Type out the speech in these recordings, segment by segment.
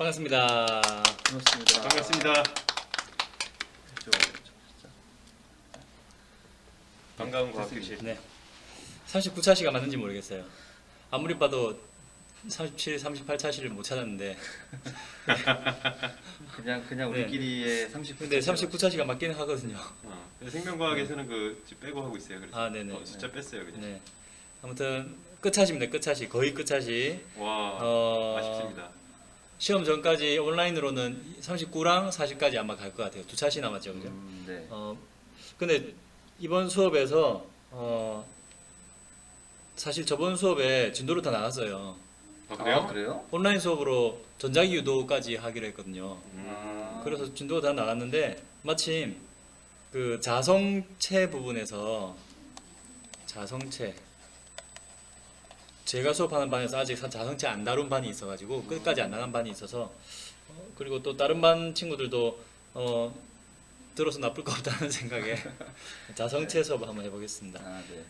반갑습니다. 반갑습니다. 반갑습니다. 반가운 과학교실. 네. 39차시가 맞는지 모르겠어요. 아무리 봐도 37, 38차시를 못 찾았는데 그냥 네. 우리끼리의 39. 근데 39차시가 맞기는 하거든요. 생명과학에서는 그 빼고 하고 있어요. 그래서 아, 네네. 숫자 뺐어요 그냥. 네. 아무튼 끝차시입니다. 끝차시. 거의 끝차시. 와, 아쉽습니다. 시험 전까지 온라인으로는 39랑 40까지 아마 갈 것 같아요. 두 차시 남았죠, 그죠? 네. 근데 이번 수업에서 사실 저번 수업에 진도를 다 나갔어요. 아, 그래요? 그래요? 온라인 수업으로 전자기 유도까지 하기로 했거든요. 그래서 진도가 다 나갔는데 마침 그 자성체 부분에서 자성체 제가 수업하는 반에서 아직 자성체 안 다룬 반이 있어가지고 끝까지 안 나간 반이 있어서 그리고 또 다른 반 친구들도 들어서 나쁠 거 없다는 생각에 자성체 수업을 한번 해보겠습니다. 아, 네.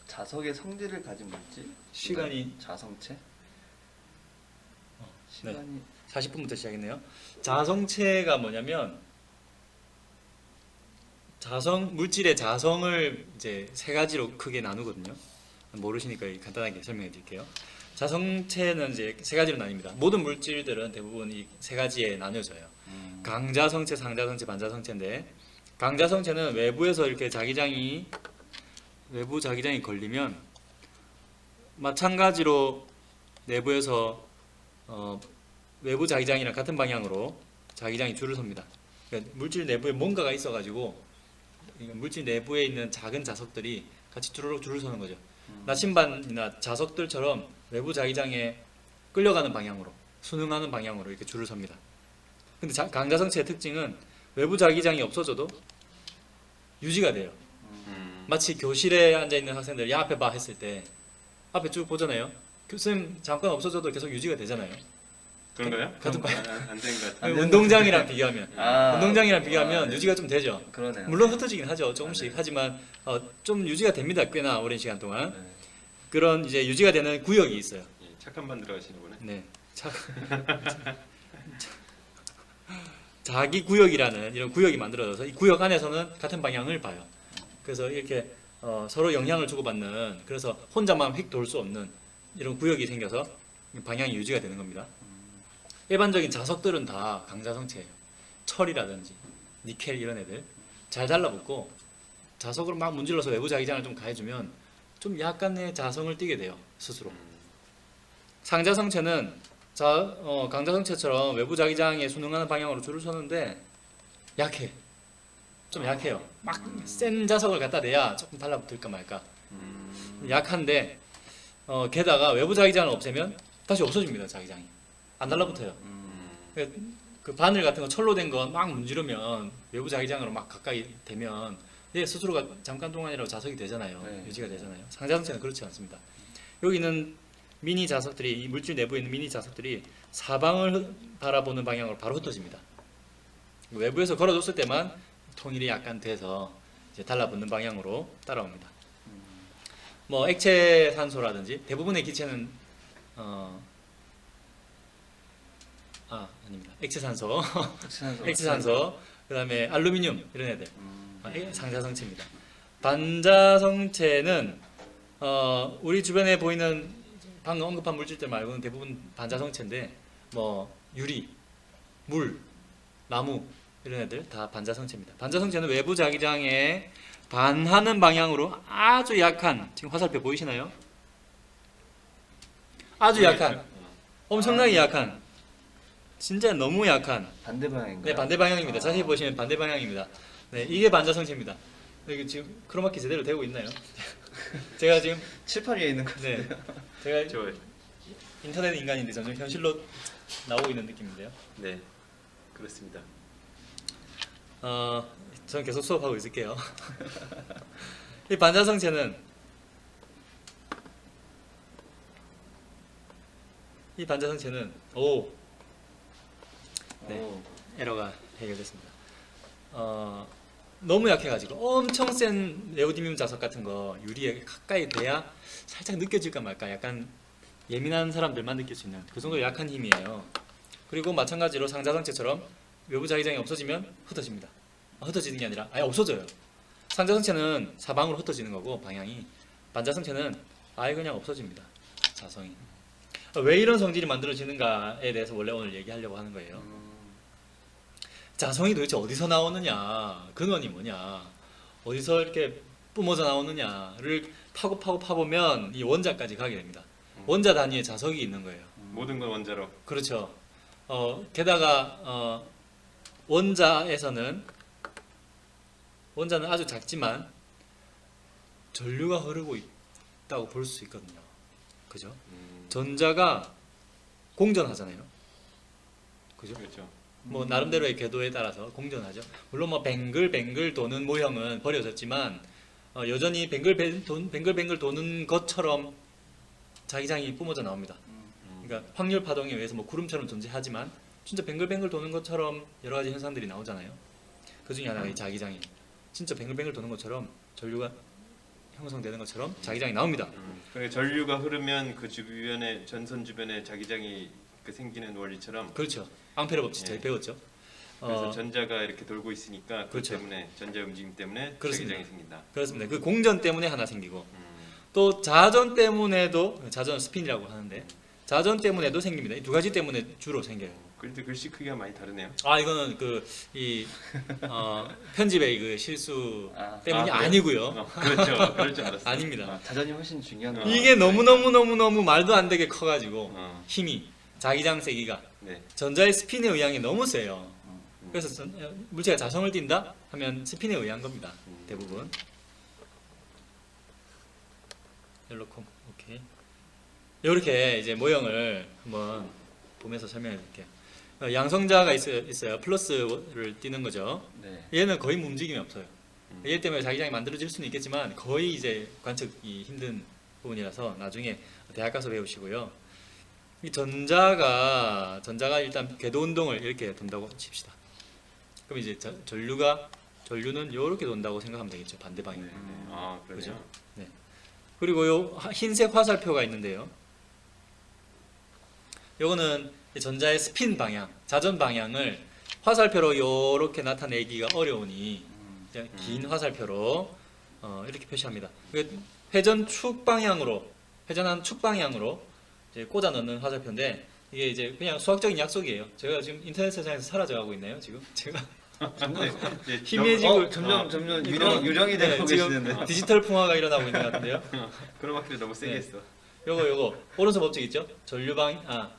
자석의 성질을 가진 물질? 시간이 자성체? 네. 시간이 40분부터 시작했네요. 자성체가 뭐냐면 물질의 자성을 이제 세 가지로 크게 나누거든요. 모르시니까 간단하게 설명해 드릴게요. 자성체는 이제 세 가지로 나뉩니다. 모든 물질들은 대부분 이 세 가지에 나뉘어져요. 강자성체, 상자성체, 반자성체인데 강자성체는 외부에서 이렇게 외부 자기장이 걸리면 마찬가지로 내부에서 외부 자기장이랑 같은 방향으로 자기장이 줄을 섭니다. 그러니까 물질 내부에 뭔가가 있어가지고 물질 내부에 있는 작은 자석들이 같이 주르륵 줄을 서는 거죠. 나침반이나 자석들처럼 외부 자기장에 끌려가는 방향으로 순응하는 방향으로 이렇게 줄을 섭니다. 근데 강자성체의 특징은 외부 자기장이 없어져도 유지가 돼요. 마치 교실에 앉아있는 학생들 야 앞에 봐 했을 때 앞에 쭉 보잖아요. 교수님 잠깐 없어져도 계속 유지가 되잖아요. 그런가요? 같은 반. 안 된 것 같아요. 운동장이랑 비교하면 운동장이랑 비교하면 네. 유지가 좀 되죠. 그러네요. 물론 흩어지긴 하죠. 조금씩. 네. 하지만 좀 유지가 됩니다. 꽤나 오랜 시간 동안. 네. 그런 이제 유지가 되는 구역이 있어요. 예, 착한 반 들어가시는구나. 네. 자기 구역이라는 이런 구역이 만들어져서 이 구역 안에서는 같은 방향을 봐요. 그래서 이렇게 서로 영향을 주고받는, 그래서 혼자만 휙 돌 수 없는 이런 구역이 생겨서 방향이 유지가 되는 겁니다. 일반적인 자석들은 다 강자성체예요. 철이라든지 니켈 이런 애들 잘 달라붙고 자석으로 막 문질러서 외부 자기장을 좀 가해주면 좀 약간의 자성을 띠게 돼요, 스스로. 상자성체는 강자성체처럼 외부 자기장에 순응하는 방향으로 줄을 서는데 약해. 좀 약해요. 막 센 자석을 갖다 대야 조금 달라붙을까 말까. 약한데 게다가 외부 자기장을 없애면 다시 없어집니다. 자기장이 안 달라붙어요. 그 바늘 같은 거 철로 된 거 막 문지르면 외부 자기장으로 막 가까이 되면 얘 스스로가 잠깐 동안이라도 자석이 되잖아요. 네. 유지가 되잖아요. 상자성체는 그렇지 않습니다. 여기 있는 미니 자석들이, 이 물질 내부에 있는 미니 자석들이 사방을 바라보는 방향으로 바로 흩어집니다. 외부에서 걸어줬을 때만 통일이 약간 돼서 이제 달라붙는 방향으로 따라옵니다. 뭐 액체 산소라든지 대부분의 기체는 아닙니다. 액체 산소, 액체 산소, 그다음에 알루미늄 이런 애들 상자성체입니다. 반자성체는 우리 주변에 보이는 방금 언급한 물질들 말고는 대부분 반자성체인데 뭐 유리, 물, 나무 이런 애들 다 반자성체입니다. 반자성체는 외부 자기장에 반하는 방향으로 아주 약한, 지금 화살표 보이시나요? 아주 약한, 엄청나게 약한, 진짜 너무 약한, 반대 방향인가요? 네, 반대 방향입니다. 자세히 보시면 반대 방향입니다. 네, 이게 반자성체입니다. 이게 지금 크로마키 제대로 되고 있나요? 제가 지금 칠판 위에 있는 거. 네, 제가 저 인터넷 인간인데 점점 현실로 나오고 있는 느낌인데요. 네, 그렇습니다. 저는 계속 수업하고 있을게요. 이 반자성체는 네, 에러가 해결됐습니다. 너무 약해가지고 엄청 센 네오디뮴 자석 같은 거 유리에 가까이 돼야 살짝 느껴질까 말까, 약간 예민한 사람들만 느낄 수 있는 그 정도 약한 힘이에요. 그리고 마찬가지로 상자성체처럼 외부 자기장이 없어지면 흩어집니다. 흩어지는 게 아니라 아예 없어져요. 상자성체는 사방으로 흩어지는 거고 방향이, 반자성체는 아예 그냥 없어집니다. 자성이. 왜 이런 성질이 만들어지는가에 대해서 원래 오늘 얘기하려고 하는 거예요. 자성이 도대체 어디서 나오느냐, 근원이 뭐냐, 어디서 이렇게 뿜어져 나오느냐를 파보면 이 원자까지 가게 됩니다. 원자 단위의 자석이 있는 거예요. 모든 건 원자로. 그렇죠. 게다가 원자는 아주 작지만 전류가 흐르고 있다고 볼 수 있거든요. 그죠? 전자가 공전하잖아요. 그죠? 그렇죠. 뭐 나름대로의 궤도에 따라서 공전하죠. 물론 뭐 뱅글뱅글 도는 모형은 버려졌지만 여전히 뱅글뱅글 도는 것처럼 자기장이 뿜어져 나옵니다. 그러니까 확률 파동에 의해서 뭐 구름처럼 존재하지만 진짜 뱅글뱅글 도는 것처럼 여러 가지 현상들이 나오잖아요. 그 중에 하나가 이 자기장이 진짜 뱅글뱅글 도는 것처럼 전류가 형성되는 것처럼 자기장이 나옵니다. 그러니까 전류가 흐르면 그 주변에 전선 주변에 자기장이 그 생기는 원리처럼. 그렇죠. 앙페르 법칙 저희 예. 배웠죠. 그래서 전자가 이렇게 돌고 있으니까 그 그렇죠. 때문에 전자 움직임 때문에 그렇습니다. 자기장이 생긴다. 그렇습니다. 그 공전 때문에 하나 생기고 음. 또 자전 때문에도, 자전 스핀이라고 하는데 자전 때문에도 생깁니다. 이 두 가지 때문에 주로 생겨요. 그런데 글씨 크기가 많이 다르네요. 아 이거는 편집의 그 실수 때문이 그래요? 아니고요. 그렇죠. 그럴 줄 알았어요. 아닙니다. 자전이 훨씬 중요한 거. 이게 너무 말도 안 되게 커가지고 어. 힘이, 자기장 세기가 네. 전자의 스핀에 의한 게 너무 세요. 음. 그래서 물체가 자성을 띈다 하면 스핀에 의한 겁니다. 대부분. 옐로콤 오케이. 이렇게 이제 모형을 한번 보면서 설명해 드릴게요. 양성자가 있어요. 플러스를 띄는 거죠. 네. 얘는 거의 움직임이 없어요. 얘 때문에 자기장이 만들어질 수는 있겠지만 거의 이제 관측이 힘든 부분이라서 나중에 대학 가서 배우시고요. 이 전자가 일단 궤도 운동을 이렇게 돈다고 칩시다. 그럼 이제 전류는 이렇게 돈다고 생각하면 되겠죠. 반대 방향. 네. 아, 그러죠. 그죠? 네. 그리고 요 흰색 화살표가 있는데요. 요거는 전자의 스핀 방향, 자전 방향을 화살표로 이렇게 나타내기가 어려우니 그냥 긴 화살표로 이렇게 표시합니다. 회전한 축 방향으로 이제 꽂아 넣는 화살표인데 이게 이제 그냥 수학적인 약속이에요. 제가 지금 인터넷 세상에서 사라져가고 있네요. 지금 제가 네, 희미해지고 점점 이거- 유령이 되고 지금 계시는데. 디지털 풍화가 일어나고 있는 것 같은데요. 크로마키를 너무 세게 네. 했어. 요거 오른손 법칙 있죠? 전류 방향,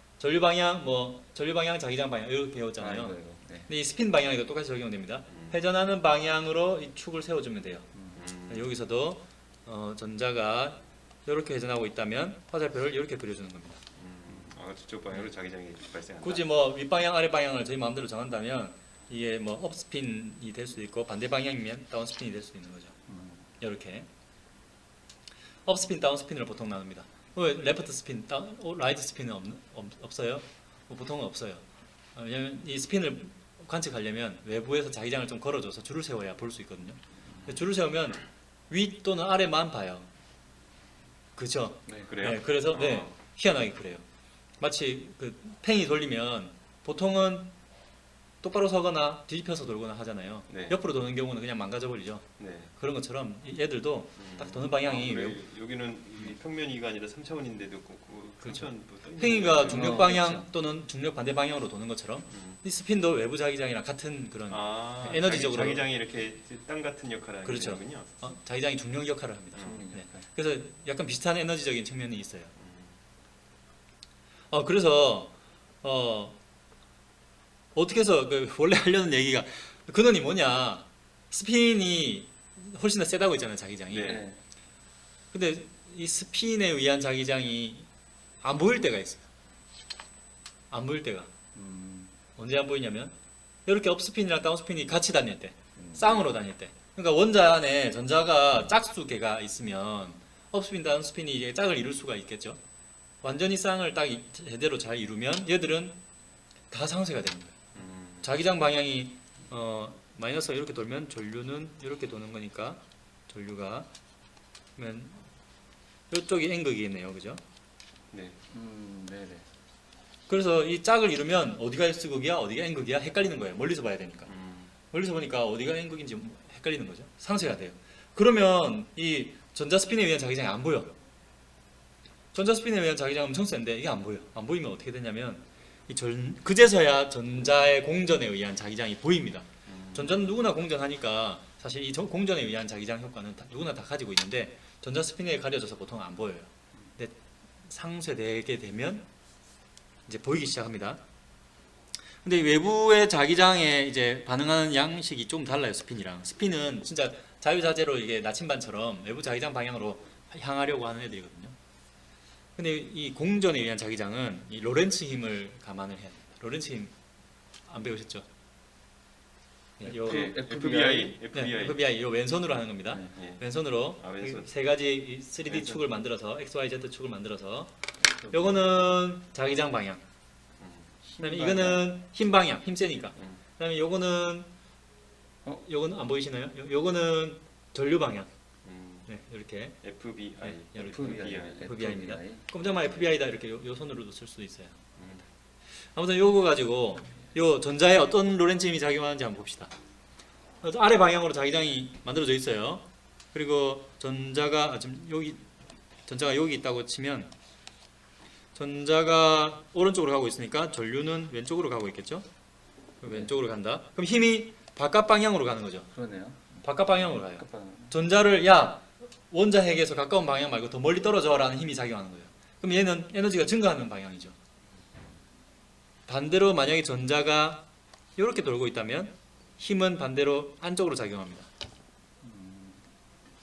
자기장 방향 이렇게 배웠잖아요. 이거. 네. 근데 이 스핀 방향에도 똑같이 적용됩니다. 회전하는 방향으로 이 축을 세워주면 돼요. 여기서도 전자가 이렇게 회전하고 있다면 화살표를 이렇게 그려주는 겁니다. 저쪽 방향으로 자기장이 발생한다. 굳이 뭐 윗방향, 아랫방향을 저희 마음대로 정한다면 이게 뭐 업스핀이 될 수도 있고 반대 방향이면 다운스핀이 될 수도 있는 거죠. 이렇게 업스핀, 다운스핀을 보통 나눕니다. 왜 레프트 스핀, 라이트 스핀은 없어요? 보통은 없어요. 왜냐면 이 스핀을 관측하려면 외부에서 자기장을 좀 걸어줘서 줄을 세워야 볼 수 있거든요. 줄을 세우면 위 또는 아래만 봐요. 그죠? 네, 그래요. 네, 그래서 네, 희한하게 그래요. 마치 그 팽이 돌리면 보통은 똑바로 서거나 뒤집혀서 돌거나 하잖아요. 네. 옆으로 도는 경우는 그냥 망가져 버리죠. 네. 그런 것처럼 얘들도 딱 도는 방향이 그래, 외부, 여기는 이 평면이가 아니라 3차원인데도 그렇죠. 뭐 팽이가 중력 방향 그렇죠. 또는 중력 반대 방향으로 도는 것처럼 이 스핀도 외부 자기장이랑 같은 그런 에너지적으로- 자기장이 이렇게 땅 같은 역할을 하는 그렇죠. 거군요. 자기장이 중력 역할을 합니다. 음. 네. 그래서 약간 비슷한 에너지적인 측면이 있어요. 그래서 어떻게 해서 원래 하려는 얘기가 근원이 뭐냐? 스핀이 훨씬 더 세다고 했잖아요, 자기장이. 네. 네. 근데 이 스핀에 의한 자기장이 안 보일 때가 있어요. 안 보일 때가. 언제 안 보이냐면 이렇게 업스핀이랑 다운스핀이 같이 다닐 때, 쌍으로 다닐 때. 그러니까 원자 안에 전자가 짝수 개가 있으면 업스핀, 다운스핀이 이제 짝을 이룰 수가 있겠죠. 완전히 쌍을 딱 제대로 잘 이루면 얘들은 다 상쇄가 되는 거예요. 자기장 방향이 마이너스가 이렇게 돌면 전류는 이렇게 도는 거니까 전류가 그러면 이쪽이 N극이겠네요, 그죠? 네. 네네. 그래서 이 짝을 이루면 어디가 S극이야 어디가 N극이야 헷갈리는 거예요. 멀리서 봐야 되니까. 음. 멀리서 보니까 어디가 N극인지 헷갈리는 거죠. 상쇄가 돼요. 그러면 이 전자스핀에 의한 자기장이 안 보여. 전자스핀에 의한 자기장은 엄청 센데 이게 안 보여. 안 보이면 어떻게 되냐면 그제서야 전자의 공전에 의한 자기장이 보입니다. 전자는 누구나 공전하니까 사실 이 공전에 의한 자기장 효과는 누구나 다 가지고 있는데 전자스핀에 가려져서 보통 안 보여요. 근데 상쇄되게 되면 이제 보이기 시작합니다. 근데 이 외부의 자기장에 이제 반응하는 양식이 좀 달라요. 스핀이랑. 스핀은 진짜 자유자재로 이게 나침반처럼 외부 자기장 방향으로 향하려고 하는 애들이거든요. 근데 이 공전에 의한 자기장은 이 로렌츠 힘을 감안을 해야 됩니다. 로렌츠 힘 안 배우셨죠? 요 네, FBI. FBI 요 왼손으로 하는 겁니다. 네. 예. 왼손으로 아, 왼손. 세 가지 이 3D 왼손. 축을 만들어서 X, Y, Z 축을 만들어서 요거는 자기장 방향. 그다음에 이거는 힘 방향, 힘 세니까. 그다음에 요거는 요거는 안 보이시나요? 요거는 전류 방향. 네, 이렇게 FBI. 네, 이렇게 FBI. FBI입니다. 꼼짝마 FBI다 이렇게 요 손으로도 쓸 수도 있어요. 아무튼 요거 가지고 요 전자에 어떤 로렌츠 힘이 작용하는지 한번 봅시다. 아래 방향으로 자기장이 만들어져 있어요. 그리고 전자가 지금 여기 전자가 여기 있다고 치면 전자가 오른쪽으로 가고 있으니까 전류는 왼쪽으로 가고 있겠죠? 왼쪽으로 간다. 그럼 힘이 바깥 방향으로 가는 거죠. 그러네요. 바깥 방향으로 가요. 아깝다. 전자를 야 원자핵에서 가까운 방향 말고 더 멀리 떨어져라는 힘이 작용하는 거예요. 그럼 얘는 에너지가 증가하는 방향이죠. 반대로 만약에 전자가 이렇게 돌고 있다면 힘은 반대로 안쪽으로 작용합니다.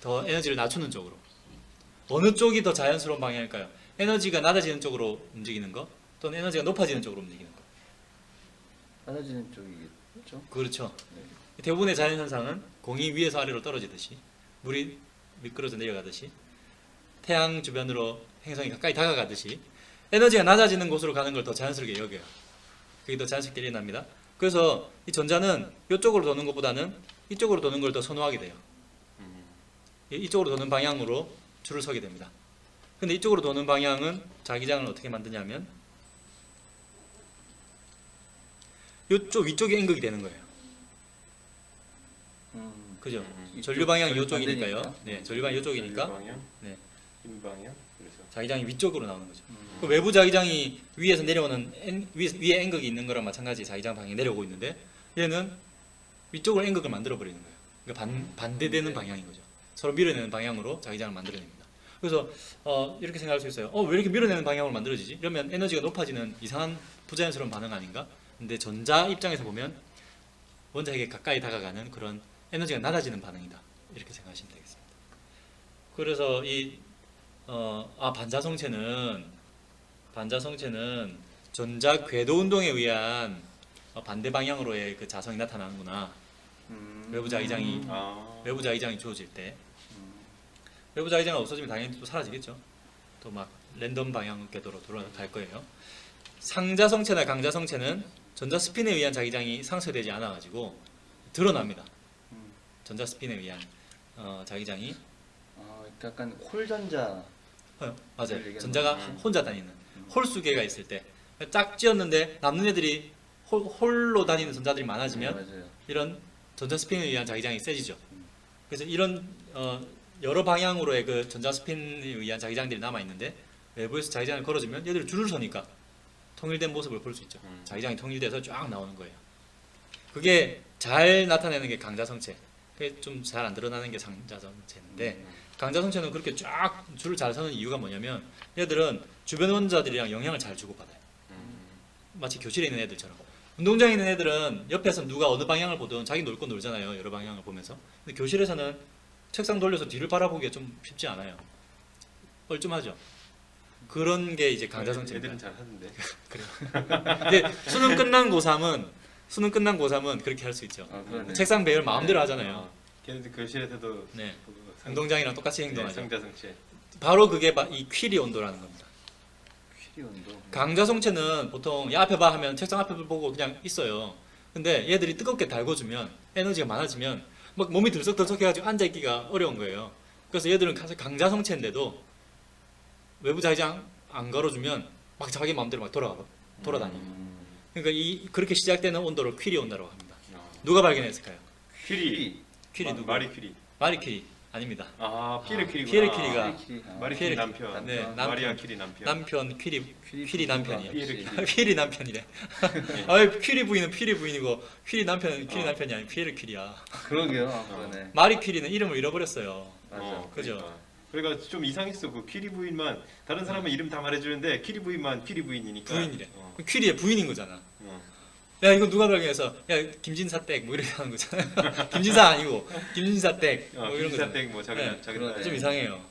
더 에너지를 낮추는 쪽으로. 어느 쪽이 더 자연스러운 방향일까요? 에너지가 낮아지는 쪽으로 움직이는 거 또는 에너지가 높아지는 쪽으로 움직이는 거. 낮아지는 쪽이겠죠? 그렇죠. 대부분의 자연현상은 공이 위에서 아래로 떨어지듯이 물이 미끄러져 내려가듯이 태양 주변으로 행성이 가까이 다가가듯이 에너지가 낮아지는 곳으로 가는 걸 더 자연스럽게 여겨요. 그게 더 자연스럽게 일어납니다. 그래서 이 전자는 이쪽으로 도는 것보다는 이쪽으로 도는 걸 더 선호하게 돼요. 이쪽으로 도는 방향으로 줄을 서게 됩니다. 근데 이쪽으로 도는 방향은 자기장을 어떻게 만드냐면 이쪽 위쪽이 N극이 되는 거예요. 그죠? 전류 방향이 이쪽이니까요. 네, 전류 방향이 이쪽이니까 방향. 네. 힘 방향. 그래서 자기장이 위쪽으로 나오는 거죠. 그 외부 자기장이 위에서 내려오는 위에 N극이 있는 거랑 마찬가지 자기장 방향이 내려오고 있는데 얘는 위쪽으로 N극을 만들어 버리는 거예요. 그러니까 반대되는 방향인 거죠. 서로 밀어내는 방향으로 자기장을 만들어냅니다. 그래서 이렇게 생각할 수 있어요. 왜 이렇게 밀어내는 방향으로 만들어지지? 이러면 에너지가 높아지는 이상한 부자연스러운 반응 아닌가? 근데 전자 입장에서 보면 원자핵에 가까이 다가가는 그런 에너지가 낮아지는 반응이다. 이렇게 생각하시면 되겠습니다. 그래서 이 반자성체는 전자 궤도 운동에 의한 반대 방향으로의 그 자성이 나타나는구나. 외부 자기장이 외부 자기장이 주어질 때 외부 자기장이 없어지면 당연히 또 사라지겠죠. 또 막 랜덤 방향 궤도로 돌아갈 거예요. 상자성체나 강자성체는 전자 스핀에 의한 자기장이 상쇄되지 않아 가지고 드러납니다. 전자 스핀에 의한 자기장이 약간 홀전자. 맞아요. 얘기하는 전자가 거죠. 혼자 다니는 홀수계가 있을 때 짝 찌었는데 남는 애들이 홀로 다니는 전자들이 많아지면 맞아요. 이런 전자 스핀에 의한 자기장이 세지죠. 그래서 이런 여러 방향으로의 그 전자 스핀에 의한 자기장들이 남아 있는데 외부에서 자기장을 걸어주면 얘들이 줄을 서니까 통일된 모습을 볼 수 있죠. 자기장이 통일돼서 쫙 나오는 거예요. 그게 잘 나타내는 게 강자성체. 그게 좀 잘 안 드러나는 게 상자성체인데 강자성체는 그렇게 쫙 줄을 잘 서는 이유가 뭐냐면 얘들은 주변 원자들이랑 영향을 잘 주고받아요. 마치 교실에 있는 애들처럼. 운동장에 있는 애들은 옆에서 누가 어느 방향을 보든 자기 놀 거 놀잖아요. 여러 방향을 보면서. 근데 교실에서는 책상 돌려서 뒤를 바라보기가 좀 쉽지 않아요. 뻘쭘하죠. 그런 게 이제 강자성체입니다. 애들은 잘 하는데. 근데 수능 끝난 고3은 그렇게 할 수 있죠. 그러네. 책상 배열 마음대로 하잖아요. 걔네들 교실에서도 네. 그 운동장이랑 똑같이 네, 행동하죠. 상자성체. 바로 그게 이 퀴리 온도라는 겁니다. 퀴리 온도. 강자성체는 보통 야 앞에 봐 하면 책상 앞에 보고 그냥 있어요. 근데 얘들이 뜨겁게 달궈주면 에너지가 많아지면 막 몸이 들썩들썩해가지고 앉아있기가 어려운 거예요. 그래서 얘들은 강자성체인데도 외부 자기장 안 걸어주면 막 자기 마음대로 막 돌아다니고. 음. 그러니까 그렇게 시작되는 온도를 퀴리 온도라고 합니다. 아. 누가 발견했을까요? 퀴리. 퀴리 누구? 마리 퀴리. 마리 퀴리 아닙니다. 아 피에르 퀴리구나. 피에르 퀴리가 퀴리. 아, 마리 피에르 퀴리 남편. 네, 마리아 퀴리 남편. 남편 퀴리 남편이에요. 피에르 퀴리 남편이래. 아, 퀴리 부인은 퀴리 부인이고 퀴리 남편은 퀴리 남편이 아니고 피에르 퀴리야. 그러게요. 아, 그러네. 마리 퀴리는 이름을 잃어버렸어요. 맞아. 그죠? 그러니까 좀 이상했어. 그 퀴리 부인만 다른 사람은 이름 다 말해주는데 퀴리 부인만 퀴리 부인이니까. 부인이래. 어. 퀴리의 부인인 거잖아. 어. 야 이거 누가 발견해서 야 김진사 댁 뭐 이렇게 하는 거잖아. 김진사 아니고 김진사 댁 뭐 이런 김사 거잖아. 댁뭐 자기 네. 자기 그러네. 좀 이상해요.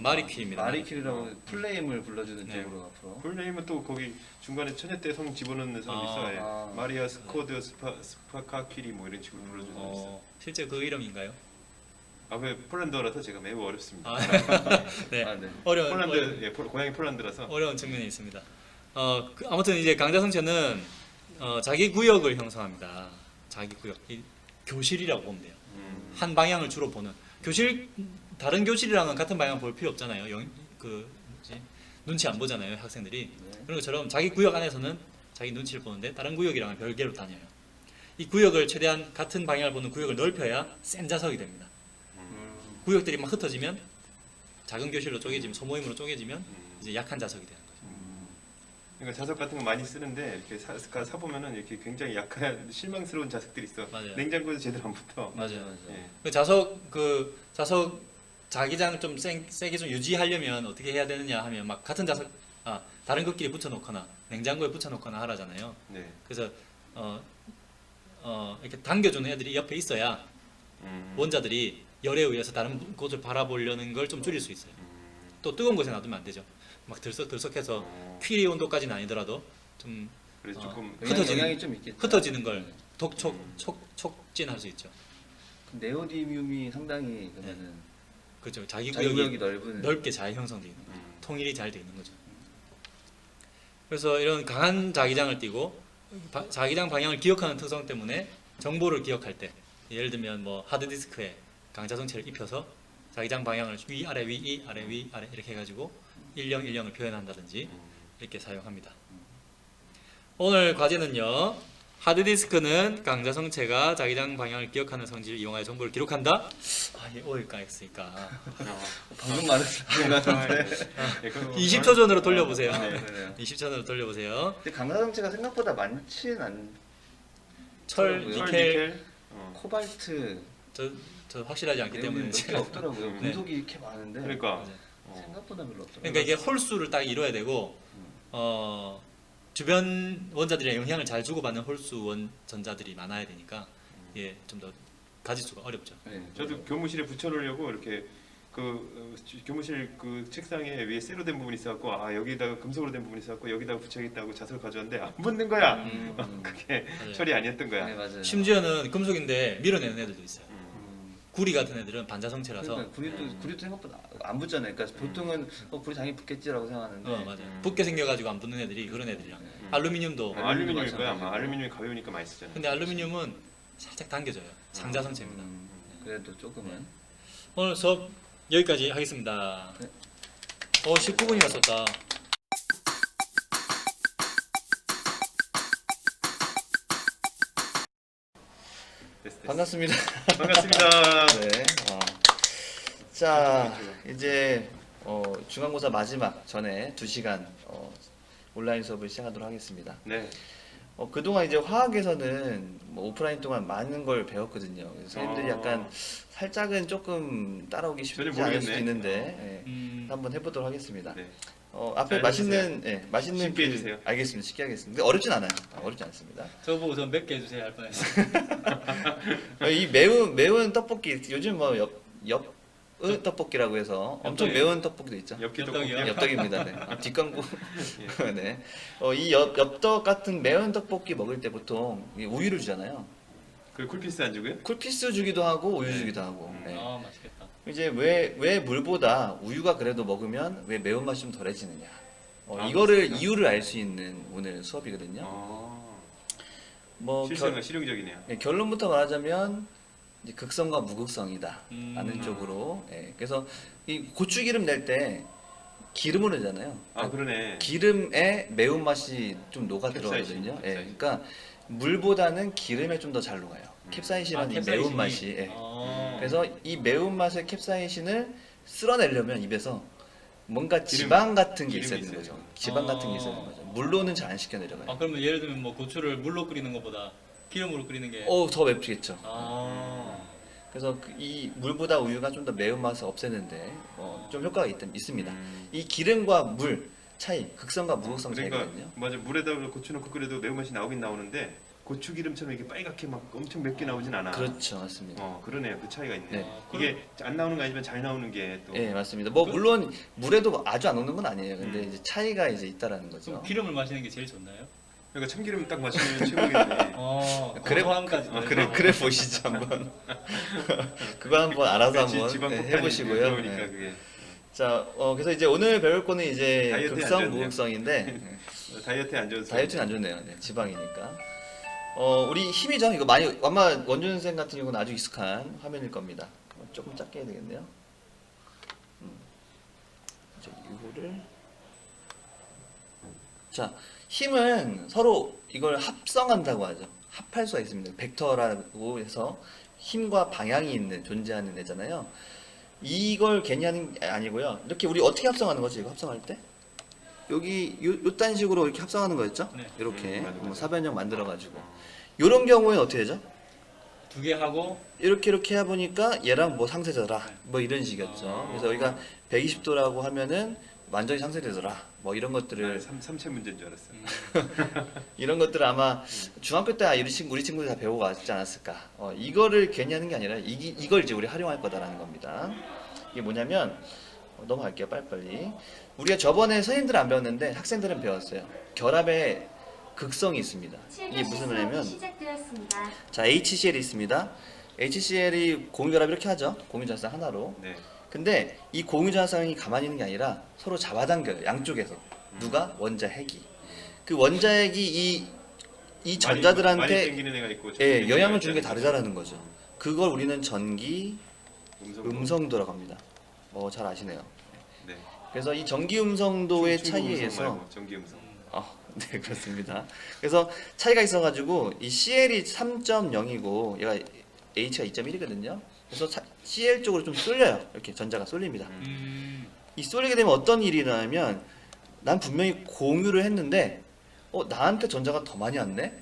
마리 퀴리입니다. 마리퀴리라고 풀네임을 불러주는 네. 쪽으로 앞으로. 풀네임은 또 거기 중간에 천여대 성 집어넣는 사람 있어. 예. 아. 마리아 스코드 스파카 퀴리 뭐 이런 식으로 불러주는 사람 있어. 실제 그 이름인가요? 아그 폴란드어라서 제가 매우 어렵습니다. 아, 네. 아, 네. 어려운 폴란드 예, 고향이 폴란드라서. 어려운 측면이 있습니다. 아무튼 이제 강자성체는 자기 구역을 형성합니다. 자기 구역, 이 교실이라고 보면 돼요. 한 방향을 주로 보는 교실. 다른 교실이랑은 같은 방향 볼 필요 없잖아요. 눈치 안 보잖아요, 학생들이. 네. 그런 것처럼 자기 구역 안에서는 자기 눈치를 보는데 다른 구역이랑은 별개로 다녀요. 이 구역을 최대한 같은 방향을 보는 구역을 넓혀야 센 자석이 됩니다. 구역들이 막 흩어지면 작은 교실로 쪼개지면 소모임으로 쪼개지면 이제 약한 자석이 되는 거죠. 그러니까 자석 같은 거 많이 쓰는데 이렇게 사 보면은 이렇게 굉장히 약한 실망스러운 자석들이 있어. 맞아요. 냉장고에서 제대로 안 붙어. 맞아요. 예. 그 자석 자기장 좀 세게 좀 유지하려면 어떻게 해야 되느냐 하면 막 같은 자석 다른 것끼리 붙여놓거나 냉장고에 붙여놓거나 하라잖아요. 네. 그래서 이렇게 당겨주는 애들이 옆에 있어야 원자들이 열에 의해서 다른 곳을 바라보려는 걸 좀 줄일 수 있어요. 또 뜨거운 곳에 놔두면 안 되죠. 막 들썩들썩해서 퀴리 온도까지는 아니더라도 좀 그래서 조금 영향이 좀 있겠죠. 흩어지는 걸 촉진할 수 있죠. 그 네오디뮴이 상당히 그러면은 그렇죠. 자기 자기 구역이 구역이 넓은. 넓게 잘 형성되어 있는 거죠. 통일이 잘 되어 있는 거죠. 그래서 이런 강한 자기장을 띠고 자기장 방향을 기억하는 특성 때문에 정보를 기억할 때 예를 들면 뭐 하드디스크에 강자성체를 입혀서 자기장 방향을 위 아래 위 아래 위 아래 이렇게 해가지고 1010을 표현한다든지 이렇게 사용합니다. 오늘 과제는요. 하드디스크는 강자성체가 자기장 방향을 기억하는 성질을 이용하여 정보를 기록한다. O일까 X일까? 방금 말했던 것 같은데. 20초 전으로 돌려보세요. 네, 그래요. 20초 전으로 돌려보세요. 근데 강사성체가 생각보다 많지는 않. 철, 철, 니켈, 코발트 저 확실하지 않기 때문에 몇개 없더라고요. 네. 금속이 이렇게 많은데 그러니까 맞아요. 생각보다 별로 없더라고요. 그러니까 이게 홀수를 딱 이뤄야 되고 주변 원자들의 영향을 잘 주고받는 홀수 전자들이 많아야 되니까 좀 더 가짓수가 어렵죠. 네, 저도 교무실에 붙여놓으려고 이렇게 교무실 그 책상에 위에 쇠로 된 부분이 있어갖고 여기다가 금속으로 된 부분이 있어갖고 여기다가 붙여야겠다고 자석을 가져왔는데 안 붙는 거야. 그게 맞아요. 철이 아니었던 거야. 네, 맞아요. 심지어는 금속인데 밀어내는 애들도 있어요. 음. 구리 같은 애들은 반자성체라서 그러니까 구리도 생각보다 안 붙잖아요. 그러니까 보통은 구리 당연히 붙겠지라고 생각하는데 맞아요. 붙게 생겨가지고 안 붙는 애들이 그런 애들이랑 알루미늄도 알루미늄일 거야 아마. 알루미늄이 가벼우니까 많이 쓰잖아. 근데 알루미늄은 살짝 당겨져요. 상자성체입니다. 그래도 조금은. 오늘 수업 여기까지 하겠습니다. 네. 19분이 왔었다. 됐어. 반갑습니다. 반갑습니다. 네. 자 이제 중간고사 마지막 전에 2시간 온라인 수업을 시작하도록 하겠습니다. 네. 그동안 이제 화학에서는 뭐 오프라인 동안 많은 걸 배웠거든요. 그래서 선생님들이 약간 살짝은 조금 따라오기 쉽지 전혀 않을 수도 모르겠네. 있는데 한번 해보도록 하겠습니다. 네. 앞에 잘 맛있는 쉽게 해주세요. 알겠습니다. 쉽게 하겠습니다. 근데 어렵진 않아요. 어렵지 않습니다. 저보고 좀 몇 개 해주세요 할 뻔했어요. 이 매운 떡볶이 요즘 뭐 떡볶이라고 해서 엄청 엽떡이요? 매운 떡볶이도 있죠. 엽떡이요? 엽떡입니다. 네. 뒷광고. 네. 이 엽떡 같은 매운 떡볶이 먹을 때 보통 이 우유를 주잖아요. 그 쿨피스 안 주고요? 쿨피스 주기도 하고 우유 네. 주기도 하고. 네. 맛있겠다. 이제 왜 물보다 우유가 그래도 먹으면 왜 매운맛이 좀 덜해지느냐. 아, 이거를 그렇습니까? 이유를 알 수 있는 오늘 수업이거든요. 뭐 실용적이네요. 결론부터 말하자면 이제 극성과 무극성이다 라는 음. 쪽으로. 그래서 이 고추기름 낼 때 기름으로 내잖아요. 아 그러네. 기름에 매운맛이 좀 녹아 캡사이신, 들어가거든요. 예, 캡사이신. 그러니까 물보다는 기름에 좀 더 잘 녹아요. 캡사이신은 이 캡사이신이? 매운맛이. 예. 어. 그래서 이 매운맛의 캡사이신을 쓸어내려면 입에서 뭔가 기름, 지방 같은 게 기름이 있어야 되는 있어야 거죠. 돼요. 지방 같은 게 있어야 되는 거죠. 물로는 잘 안 시켜 내려가요. 아 그러면 예를 들면 뭐 고추를 물로 끓이는 것보다 기름으로 끓이는 게. 더 맵겠죠. 아. 그래서 이 물보다 우유가 좀 더 매운맛을 없애는데 좀 효과가 있습니다. 이 기름과 물 차이, 극성과 무극성 그러니까 차이거든요. 맞아 물에다 고추 넣고 끓여도 매운맛이 나오긴 나오는데 고추 기름처럼 이게 빨갛게 막 엄청 맵게 나오진 않아. 그렇죠, 맞습니다. 그러네요. 그 차이가 있네. 네. 이게 안 나오는 거 아니지만 잘 나오는 게 또. 예, 맞습니다. 뭐 물론 물에도 아주 안 녹는 건 아니에요. 근데 음. 이제 차이가 이제 있다라는 거죠. 그럼 기름을 마시는 게 제일 좋나요? 그러니까 참기름 딱 마시면 최고겠네. 그래 고소함까지. 그래 보시죠 한번. 그거 한번 알아서 한번 지방 폭탄이 해보시고요. 들어오니까 네. 그게 자, 그래서 이제 오늘 배울 거는 이제 다이어트에 안 극성, 좋네요. 무극성인데 다이어트에 안 좋아서. 다이어트는 안 좋네요. 네, 지방이니까. 우리 힘이죠. 이거 많이 아마 원준 선생 같은 경우는 아주 익숙한 화면일 겁니다. 조금 작게 해야 되겠네요. 이제 이거를 자, 힘은 서로 이걸 합성한다고 하죠. 합할 수가 있습니다. 벡터라고 해서 힘과 방향이 있는 존재하는 애잖아요. 이걸 괜히 하는 게 아니고요. 이렇게 우리 어떻게 합성하는 거지? 이거 합성할 때? 여기 요딴 식으로 이렇게 합성하는 거였죠? 네. 이렇게 맞아, 맞아. 사변형 만들어 가지고 이런 경우에는 어떻게 되죠? 두 개 하고 이렇게 해보니까 얘랑 뭐 상쇄되더라 뭐 이런 식이었죠. 아. 그래서 여기가 120도라고 하면은 완전히 상쇄되더라 뭐 이런 것들을 삼체 문제인 줄 알았어. 이런 것들을 아마 중학교 때 우리 친구들 다 배우고 왔지 않았을까. 이거를 괜히 하는 게 아니라 이걸 이제 우리 활용할 거다라는 겁니다. 이게 뭐냐면 넘어갈게요 빨리빨리. 우리가 저번에 선생님들은 안 배웠는데 학생들은 배웠어요. 결합의 극성이 있습니다. 이게 무슨 말이냐면 시작되었습니다. 자 HCl이 있습니다. HCl이 공유결합 이렇게 하죠. 공유자산 하나로. 네. 근데 이 공유자산이 가만히 있는 게 아니라 서로 잡아당겨요. 양쪽에서. 누가? 원자 핵이. 그 원자 핵이 이 전자들한테 많이 땡기는 애가 있고 예, 영향을 주는 게 있잖아요. 다르다라는 거죠. 그걸 우리는 전기 음성도. 음성도라고 합니다. 잘 아시네요. 네. 그래서 이 전기 음성도의 충- 차이에 충격 음성 의해서 말고 전기 음성. 네 그렇습니다. 그래서 차이가 있어가지고 이 CL이 3.0이고 얘가 H가 2.1이거든요. 그래서 CL 쪽으로 좀 쏠려요. 이렇게 전자가 쏠립니다. 이 쏠리게 되면 어떤 일이 일어나면 난 분명히 공유를 했는데 나한테 전자가 더 많이 왔네?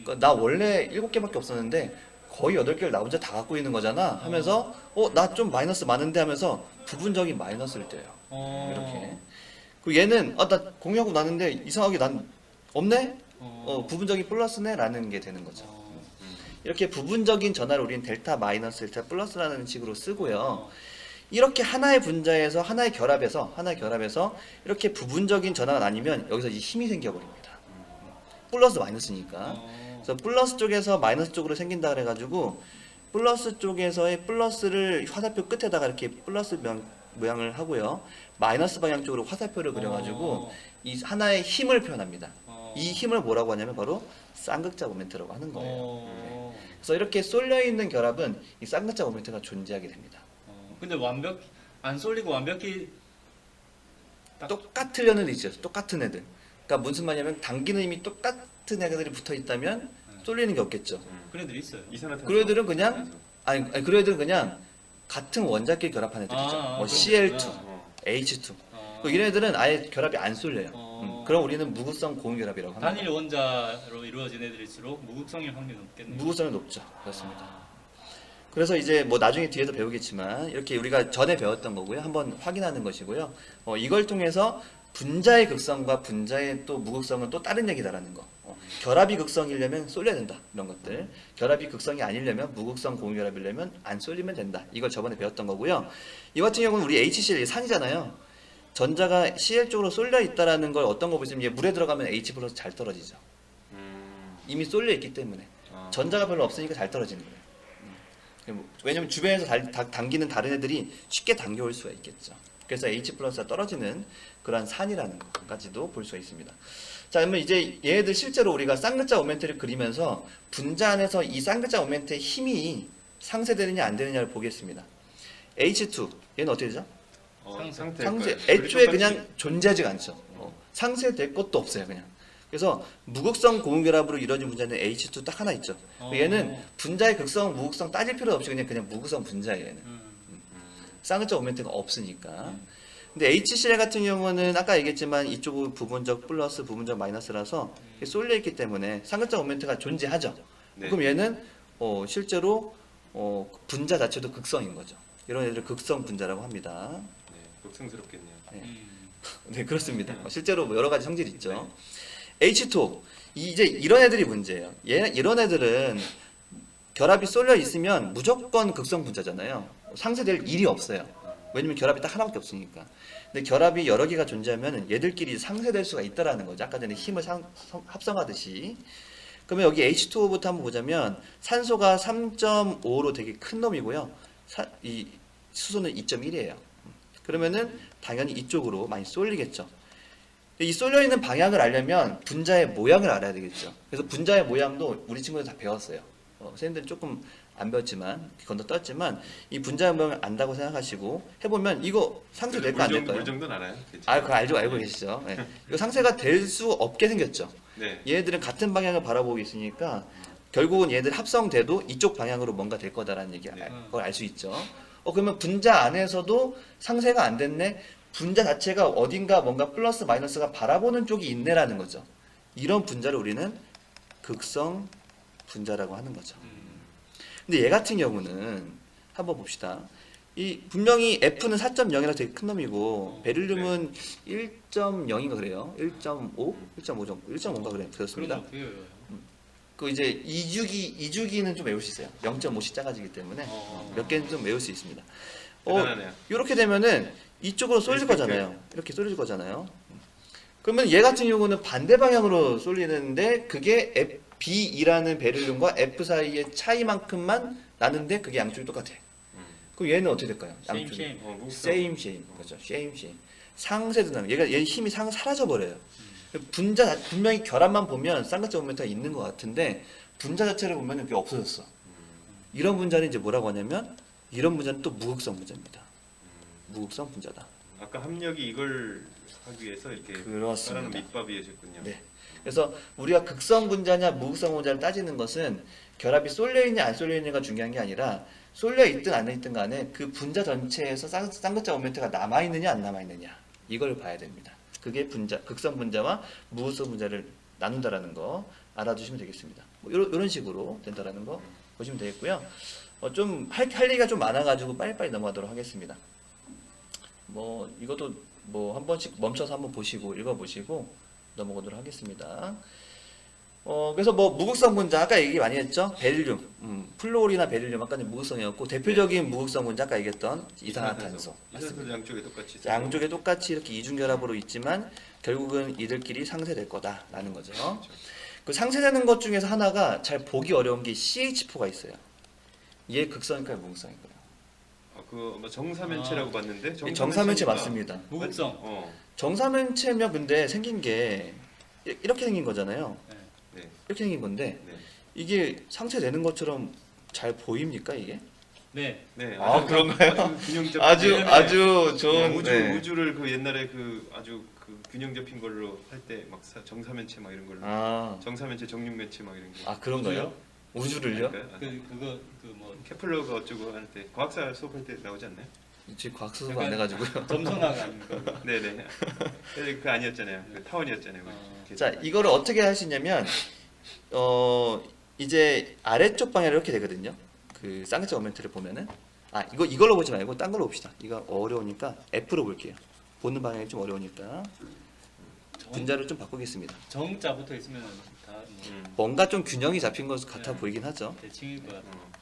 그러니까 나 원래 7개밖에 없었는데 거의 8개를 나 혼자 다 갖고 있는 거잖아 하면서 나 좀 마이너스 많은데 하면서 부분적인 마이너스를 떼요. 이렇게. 그 얘는 나 공유하고 나는데 이상하게 난 없네? 부분적인 플러스네? 라는 게 되는 거죠. 이렇게 부분적인 전화를 우리는 델타 마이너스 델타 플러스라는 식으로 쓰고요. 이렇게 하나의 분자에서 하나의 결합에서 이렇게 부분적인 전화가 나뉘면 여기서 이 힘이 생겨버립니다. 플러스 마이너스니까. 그래서 플러스 쪽에서 마이너스 쪽으로 생긴다 그래가지고 플러스 쪽에서의 플러스를 화살표 끝에다가 이렇게 플러스 모양을 하고요. 마이너스 방향 쪽으로 화살표를 그려가지고 이 하나의 힘을 표현합니다. 이 힘을 뭐라고 하냐면 바로 쌍극자 모멘트라고 하는 거예요. 그래서 이렇게 쏠려 있는 결합은 이 쌍극자 모멘트가 존재하게 됩니다. 근데 안 쏠리고 완벽히 똑같으려는 있죠. 똑같은 애들. 그러니까 무슨 말이냐면 당기는 힘이 똑같은 애들이 붙어 있다면 쏠리는 게 없겠죠. 그런 애들이 있어요. 이산화탄소. 그 애들은 그냥 아니 그 애들은 그냥 같은 원자끼리 결합한 애들이죠. 뭐 CL2, H2. 이런 애들은 아예 결합이 안 쏠려요. 그럼 우리는 무극성 공유결합이라고 합니다. 단일 원자로 이루어진 애들일수록 무극성일 확률이 높겠네요. 무극성이 높죠. 그렇습니다. 그래서 이제 뭐 나중에 뒤에도 배우겠지만 이렇게 우리가 전에 배웠던 거고요. 한번 확인하는 것이고요. 이걸 통해서 분자의 극성과 분자의 또 무극성은 또 다른 얘기다라는 거. 결합이 극성이려면 쏠려야 된다. 이런 것들. 결합이 극성이 아니려면 무극성 공유결합이려면 안 쏠리면 된다. 이걸 저번에 배웠던 거고요. 이 같은 경우는 우리 HCl 산이잖아요. 전자가 Cl 쪽으로 쏠려 있다라는 걸 어떤 거 보시면 물에 들어가면 H 플러스 잘 떨어지죠. 이미 쏠려 있기 때문에 전자가 별로 없으니까 잘 떨어지는 거예요. 왜냐면 주변에서 당기는 다른 애들이 쉽게 당겨올 수가 있겠죠. 그래서 H 플러스가 떨어지는 그런 산이라는 것까지도 볼 수가 있습니다. 자, 그러면 이제 얘네들 실제로 우리가 쌍극자 모멘트를 그리면서 분자 안에서 이 쌍극자 모멘트의 힘이 상쇄되느냐 안 되느냐를 보겠습니다. H2 얘는 어떻게 되죠? 상태. 상세 애초에 그냥 존재하지가 않죠. 상쇄될 것도 없어요 그냥. 그래서 무극성 고무결합으로 이루어진 분자는 H2 딱 하나 있죠. 얘는 분자의 극성, 무극성 따질 필요 없이 그냥 무극성 분자예요. 얘는. 쌍극적 모멘트가 없으니까. 근데 HCl 같은 경우는 아까 얘기했지만 이쪽 부분적 플러스 부분적 마이너스라서 쏠려 있기 때문에 쌍극적 모멘트가 존재하죠. 네. 그럼 얘는 실제로 분자 자체도 극성인 거죠. 이런 애들을 극성 분자라고 합니다. 네, 걱정스럽겠네요. 네, 그렇습니다. 실제로 뭐 여러 가지 성질이 있죠. H2 이제 이런 애들이 문제예요. 이런 애들은 결합이 쏠려 있으면 무조건 극성 분자잖아요. 상쇄될 일이 없어요. 왜냐면 결합이 딱 하나밖에 없으니까. 근데 결합이 여러 개가 존재하면 얘들끼리 상쇄될 수가 있다라는 거죠. 아까 전에 힘을 합성하듯이. 그러면 여기 H2O부터 한번 보자면 산소가 3.5로 되게 큰 놈이고요. 이 수소는 2.1이에요. 그러면은 당연히 이쪽으로 많이 쏠리겠죠. 이 쏠려 있는 방향을 알려면 분자의 모양을 알아야 되겠죠. 그래서 분자의 모양도 우리 친구들 다 배웠어요. 선생님들은 조금 안 배웠지만 건너떴지만 이 분자의 모양을 안다고 생각하시고 해보면 이거 상쇄될까 안 될까요? 물 정도는 알아요. 그거 알고 계시죠. 네. 이거 상쇄가 될 수 없게 생겼죠. 네. 얘네들은 같은 방향을 바라보고 있으니까 결국은 얘네들 합성돼도 이쪽 방향으로 뭔가 될 거다라는 얘기 그걸 알 수 있죠. 그러면 분자 안에서도 상쇄가 안 됐네. 분자 자체가 어딘가 뭔가 플러스 마이너스가 바라보는 쪽이 있네라는 거죠. 이런 분자를 우리는 극성 분자라고 하는 거죠. 근데 얘 같은 경우는 한번 봅시다. 이 분명히 F는 4.0이라 되게 큰 놈이고 베릴륨은 1.0인가 그래요. 1.5? 1.5 정도. 1.5인가 그래요. 그렇습니다. 그 이제 이주기는 좀 외울 수 있어요. 0.5씩 작아지기 때문에 몇 개는 좀 외울 수 있습니다. 대단하네요. 이렇게 되면은 이쪽으로 쏠릴 거잖아요. 이렇게 쏠릴 거잖아요. 그러면 얘 같은 경우는 반대 방향으로 쏠리는데 그게 B이라는 베릴륨과 F 사이의 차이만큼만 나는데 그게 양쪽이 똑같아. 그럼 얘는 어떻게 될까요? 양쪽이 same shame. 그렇죠. same shame. 상쇄도 나면 얘 힘이 사라져 버려요. 분자 분명히 결합만 보면 쌍극적 모멘트가 있는 것 같은데 분자 자체를 보면 그게 없어졌어. 이런 분자는 이제 뭐라고 하냐면 이런 분자는 또 무극성 분자입니다. 무극성 분자다. 아까 합력이 이걸 하기 위해서 이렇게 그렇습니다. 따라는 밑밥이었군요. 네. 그래서 우리가 극성 분자냐 무극성 분자를 따지는 것은 결합이 쏠려 있냐 안 쏠려 있냐가 중요한 게 아니라 쏠려 있든 안 있든 간에 그 분자 전체에서 쌍극적 모멘트가 남아 있느냐 안 남아 있느냐 이걸 봐야 됩니다. 그게 극성 분자와 무극성 분자를 나눈다라는 거 알아두시면 되겠습니다. 뭐 이런 식으로 된다라는 거 보시면 되겠고요. 좀 할 얘기가 좀 많아가지고 빨리빨리 넘어가도록 하겠습니다. 뭐 이것도 뭐 한 번씩 멈춰서 한번 보시고 읽어보시고 넘어가도록 하겠습니다. 그래서 뭐 무극성 분자 아까 얘기 많이 했죠. 베릴륨, 플로리나 베릴륨 아까는 무극성이었고 대표적인 무극성 분자 아까 얘기했던 이산화탄소. 이산화탄소 양쪽에 똑같이 있어요. 양쪽에 똑같이 이렇게 이중결합으로 있지만 결국은 이들끼리 상쇄될 거다라는 거죠. 그렇죠. 그 상쇄되는 것 중에서 하나가 잘 보기 어려운 게 CH4가 있어요. 얘 극성일까요, 무극성일까요? 그 정사면체라고 봤는데 정사면체 맞습니다. 무극성. 정사면체면 근데 생긴 게 이렇게 생긴 거잖아요. 네. 이렇게 생긴 건데 네. 이게 상쇄되는 것처럼 잘 보입니까 이게? 네. 네. 그런가요? 아주 균형 잡힌 아주 좋은 우주를 그 옛날에 그 아주 그 균형 잡힌 걸로 할 때 막 정사면체 막 이런 걸로 정사면체 정육면체 막 이런 게 그런가요? 우주를요? 그거 뭐 케플러가 어쩌고 할 때 과학사 수업할 때 나오지 않나요? 지금 과학 수업 안 해가지고요. 점성학 아닙니까? 네네. 그 아니었잖아요. 그 타원이었잖아요. 자, 이거를 어떻게 할 수 있냐면 이제 아래쪽 방향이 이렇게 되거든요. 그 쌍극적 모멘트를 보면은 이걸로 보지 말고 딴 걸로 봅시다. 이거 어려우니까 F로 볼게요. 보는 방향이 좀 어려우니까 분자를 좀 바꾸겠습니다. 정자 붙어 있으면 다 뭔가 좀 균형이 잡힌 것 같아 보이긴 하죠. 대칭일 것 같아요.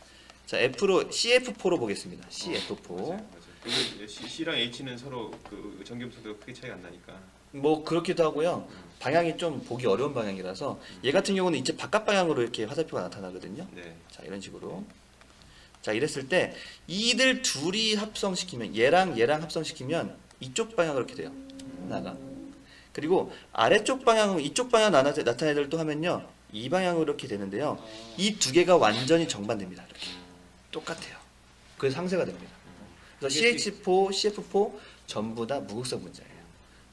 자, F로 CF4로 보겠습니다. CF4. 맞아요. 이거 C랑 H는 서로 그 전기음수도 크게 차이가 안 나니까. 뭐 그렇기도 하고요. 방향이 좀 보기 어려운 방향이라서 얘 같은 경우는 이제 바깥 방향으로 이렇게 화살표가 나타나거든요. 네. 자, 이런 식으로. 자, 이랬을 때 이들 둘이 합성시키면 얘랑 합성시키면 이쪽 방향으로 이렇게 돼요. 하나가. 그리고 아래쪽 방향, 이쪽 방향 나타낸 애들 또 하면요. 이 방향으로 이렇게 되는데요. 이 두 개가 완전히 정반대입니다. 이렇게. 똑같아요. 그래서 상쇄가 됩니다. 그래서 CH4, CF4 전부 다 무극성 분자예요.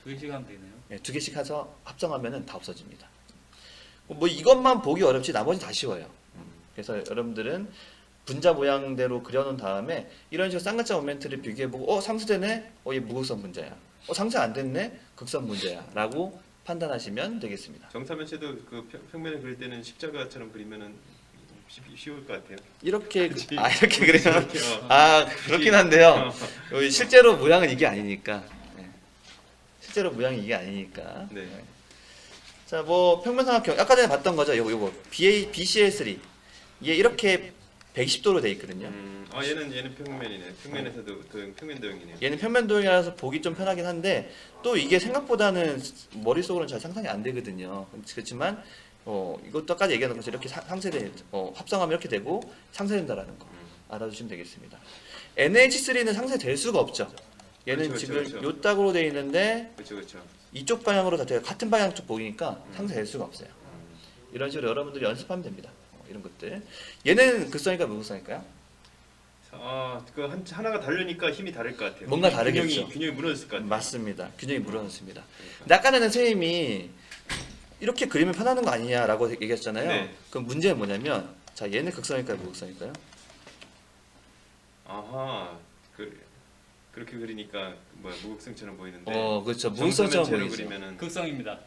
2개씩 하면 되네요. 네, 2개씩 해서 합성하면은 다 없어집니다. 뭐 이것만 보기 어렵지 나머지 다 쉬워요. 그래서 여러분들은 분자 모양대로 그려놓은 다음에 이런 식으로 쌍근자 모멘트를 비교해보고 상쇄되네? 얘 무극성 분자야. 상쇄 안 됐네? 극성 분자야. 라고 판단하시면 되겠습니다. 정사면체도 그 평면을 그릴 때는 십자가처럼 그리면은 쉬울 것 같아요. 이렇게 그치. 이렇게 그리면 이렇게, 그렇긴 한데요. 실제로 모양은 이게 아니니까. 네. 실제로 모양이 이게 아니니까. 네. 자, 뭐 평면 삼각형 아까 전에 봤던 거죠. 요거 BCL3 얘 이렇게 120도로 돼 있거든요. 얘는 평면이네. 평면에서도 평면 도형이네요. 얘는 평면 도형이라서 보기 좀 편하긴 한데 또 이게 생각보다는 머릿속으로는 잘 상상이 안 되거든요. 그렇지만 이것도까지 얘기하는 것처럼 이렇게 상쇄돼 합성하면 이렇게 되고 상쇄된다라는 거 알아두시면 되겠습니다. NH3는 상쇄될 수가 없죠. 얘는 그렇죠, 지금 그렇죠. 요 딱으로 돼 있는데 그렇죠. 이쪽 방향으로 다 같은 방향 쪽 보이니까 상쇄될 수가 없어요. 이런 식으로 여러분들이 연습하면 됩니다. 이런 것들. 얘는 극성일까 무극성일까요? 그 하나가 다르니까 힘이 다를 것 같아요. 뭔가 다르겠죠. 균형이 무너졌을 것 같아요. 맞습니다. 균형이 무너졌습니다. 그러니까. 근데 아까 전에 선생님이 이렇게 그리면 편하는 거 아니냐라고 얘기했잖아요. 네. 그럼 문제는 뭐냐면 자 얘는 극성일까요 무극성일까요? 아하, 그렇게 그리니까 무극성처럼 보이는데. 그렇죠. 무극성처럼 정사면체로 보이죠. 그리면은 극성입니다.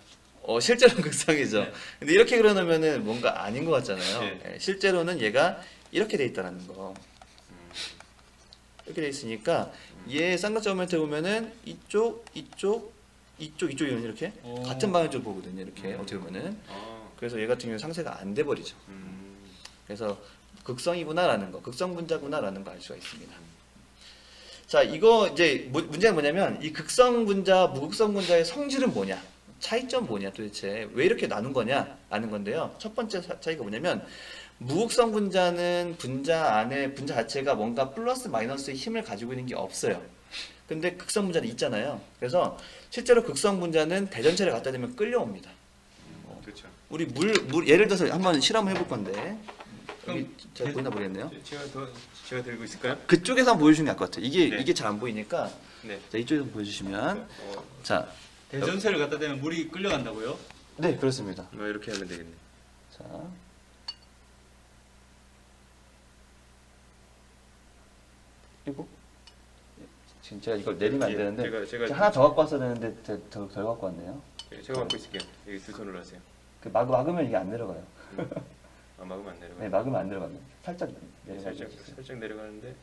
실제로는 극성이죠. 네. 근데 이렇게 그려놓으면은 뭔가 아닌 것 같잖아요. 네. 예, 실제로는 얘가 이렇게 돼 있다는 거. 이렇게 돼 있으니까 얘 쌍꺼풀 모멘트 보면은 이쪽이면 이렇게 오. 같은 방향으로 보거든요. 이렇게 어떻게 보면은 아, 그래서 얘 같은 경우는 상쇄가 안 돼 버리죠. 음, 그래서 극성이구나라는 거, 극성 분자구나라는 거 알 수가 있습니다. 자, 이거 이제 문제는 뭐냐면 이 극성 분자, 무극성 분자의 성질은 뭐냐? 차이점 뭐냐 도대체 왜 이렇게 나눈 거냐 아는 건데요. 첫 번째 차이가 뭐냐면 무극성 분자는 분자 안에 분자 자체가 뭔가 플러스 마이너스의 힘을 가지고 있는 게 없어요. 근데 극성 분자는 있잖아요. 그래서 실제로 극성 분자는 대전체를 갖다 대면 끌려옵니다. 그렇죠. 우리 물 예를 들어서 한번 실험을 해볼 건데 여기 그럼 잘 보이나 모르겠네요. 제가 들고 있을까요? 그쪽에서 한번 보여주시는 게 나을 것 같아요. 네. 이게 잘 안 보이니까 네. 자, 이쪽에서 한번 보여주시면 자, 대전체를 갖다 대면 물이 끌려간다고요? 네 그렇습니다. 이렇게 하면 되겠네. 자, 그리고 지금 제가 이걸 내리면 안 되는데 제가 하나 더 갖고 왔어야 되는데 덜 갖고 왔네요. 제가 갖고 있을게요. 여기 두 손으로 하세요. 막으면 이게 안 내려가요. 막으면 안 내려가요. 네, 막으면 안 내려갑니다. 살짝 내려가죠. 살짝 내려가는데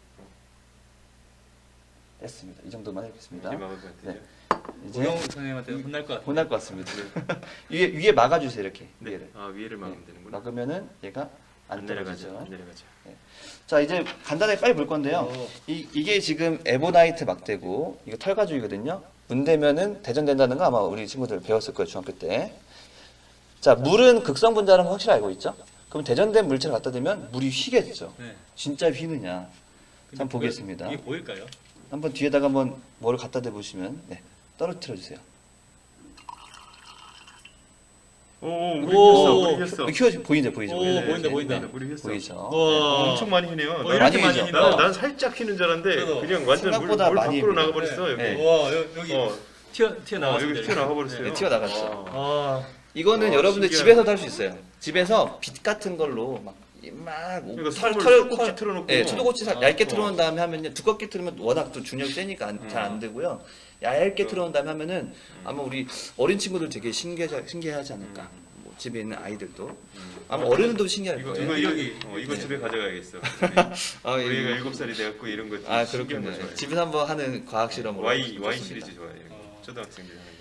됐습니다. 이 정도만 해보겠습니다. 이제 막을 것 같아요. 네. 이제 우영 선생님한테 혼날 것 같아요. 혼날 것 같습니다. 위에 막아주세요 이렇게 네. 위에를. 위에를 막으면 네. 되는구나. 막으면은 얘가 안 내려가죠. 떨어지죠. 안 내려가죠. 자 이제 간단하게 빨리 볼 건데요. 오. 이게 지금 에보나이트 막대고 이거 털가죽이거든요. 문대면은 대전된다는 거 아마 우리 친구들 배웠을 거예요 중학교 때. 자 물은 극성 분자라는 거 확실히 알고 있죠? 그럼 대전된 물체를 갖다 대면 물이 휘겠죠. 네. 진짜 휘느냐? 근데 한번 보겠습니다. 이게 보일까요? 한번 뒤에다가 한번 뭐를 갖다 대 보시면 떨어뜨려 주세요. 물이 오. 휘었어. 보이죠? 오, 보인다, 보인다. 물이 휘었어. 보이죠? 와. 엄청 많이 휘네요. 이렇게 많이 많이 휘죠? 휘나? 난 살짝 휘는 줄 알았는데 저도. 그냥 완전 생각보다 물 많이 밖으로 휘니다. 나가버렸어. 여기. 네. 와 여기 튀어나왔습니다. 여기 튀어나가버렸어요. 네, 튀어나갔죠. 아, 이거는 여러분들 신기하다. 집에서도 할 수 있어요. 집에서 빗 같은 걸로 그러니까 털 수도꼭지 틀어놓고. 네, 수도꼭지 얇게 어. 틀어놓은 다음에 하면요. 두껍게 틀으면 워낙 또 중력이 세니까 잘 안 되고요. 얇게 틀어놓은 다음에 하면은 아마 우리 어린 친구들 되게 신기하지 않을까. 뭐 집에 있는 아이들도 아마 어른들도 신기할 이거 거예요. 이거 집에 가져가야겠어. 아, 우리가 이거- 7살이 돼갖고 이런 거 아 신기한 거 그렇군요. 좋아해요. 집에서 한번 하는 과학 실험으로 Y 좋습니다. 시리즈 좋아해요. 초등학생들 하는 거.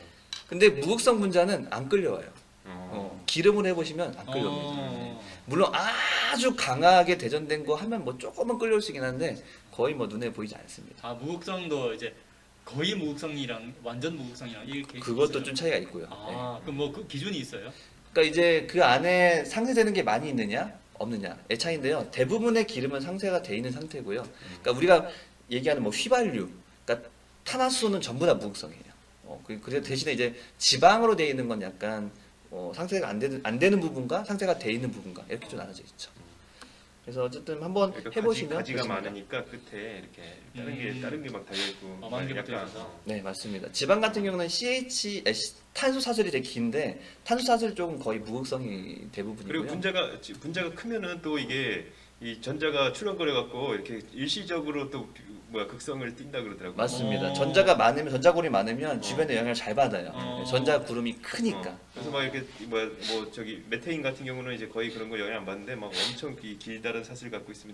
근데 무극성 분자는 안 끌려와요. 어. 기름을 해보시면 안 끌려옵니다. 어. 물론 아주 강하게 대전된 거 하면 뭐 조금은 끌려올 수 있긴 한데 거의 뭐 눈에 보이지 않습니다. 아 무극성도 이제 거의 무극성이랑 완전 무극성이랑 이렇게 그것도 있어요? 좀 차이가 있고요. 네. 아 그럼 뭐 그 기준이 있어요? 그러니까 이제 그 안에 상쇄되는 게 많이 있느냐 없느냐 의 차이인데요. 대부분의 기름은 상쇄가 돼 있는 상태고요. 그러니까 우리가 얘기하는 뭐 휘발유, 그러니까 탄화수소는 전부 다 무극성이에요. 그래서 대신에 이제 지방으로 돼 있는 건 약간 상쇄가 안 되는 부분과 상쇄가 돼 있는 부분과 이렇게 좀 나눠져 있죠. 그래서 어쨌든 한번 그러니까 해보시면 가지가 되십니다. 많으니까 끝에 이렇게 다른 게 막 달려 있고 엄한 게 붙어 있어서. 네, 맞습니다. 지방 같은 경우는 탄소 사슬이 되게 긴데 탄소 사슬 쪽은 거의 무극성이 대부분이고요. 그리고 분자가 크면은 또 이게 이 전자가 출렁거려 갖고 이렇게 일시적으로 또 극성을 띈다 그러더라고요. 맞습니다. 어. 전자골이 많으면 주변에 영향을 잘 받아요. 어. 전자 구름이 크니까. 그래서 막 이렇게 저기 메테인 같은 경우는 이제 거의 그런 거 영향 안 받는데 막 엄청 길다란 사슬 갖고 있으면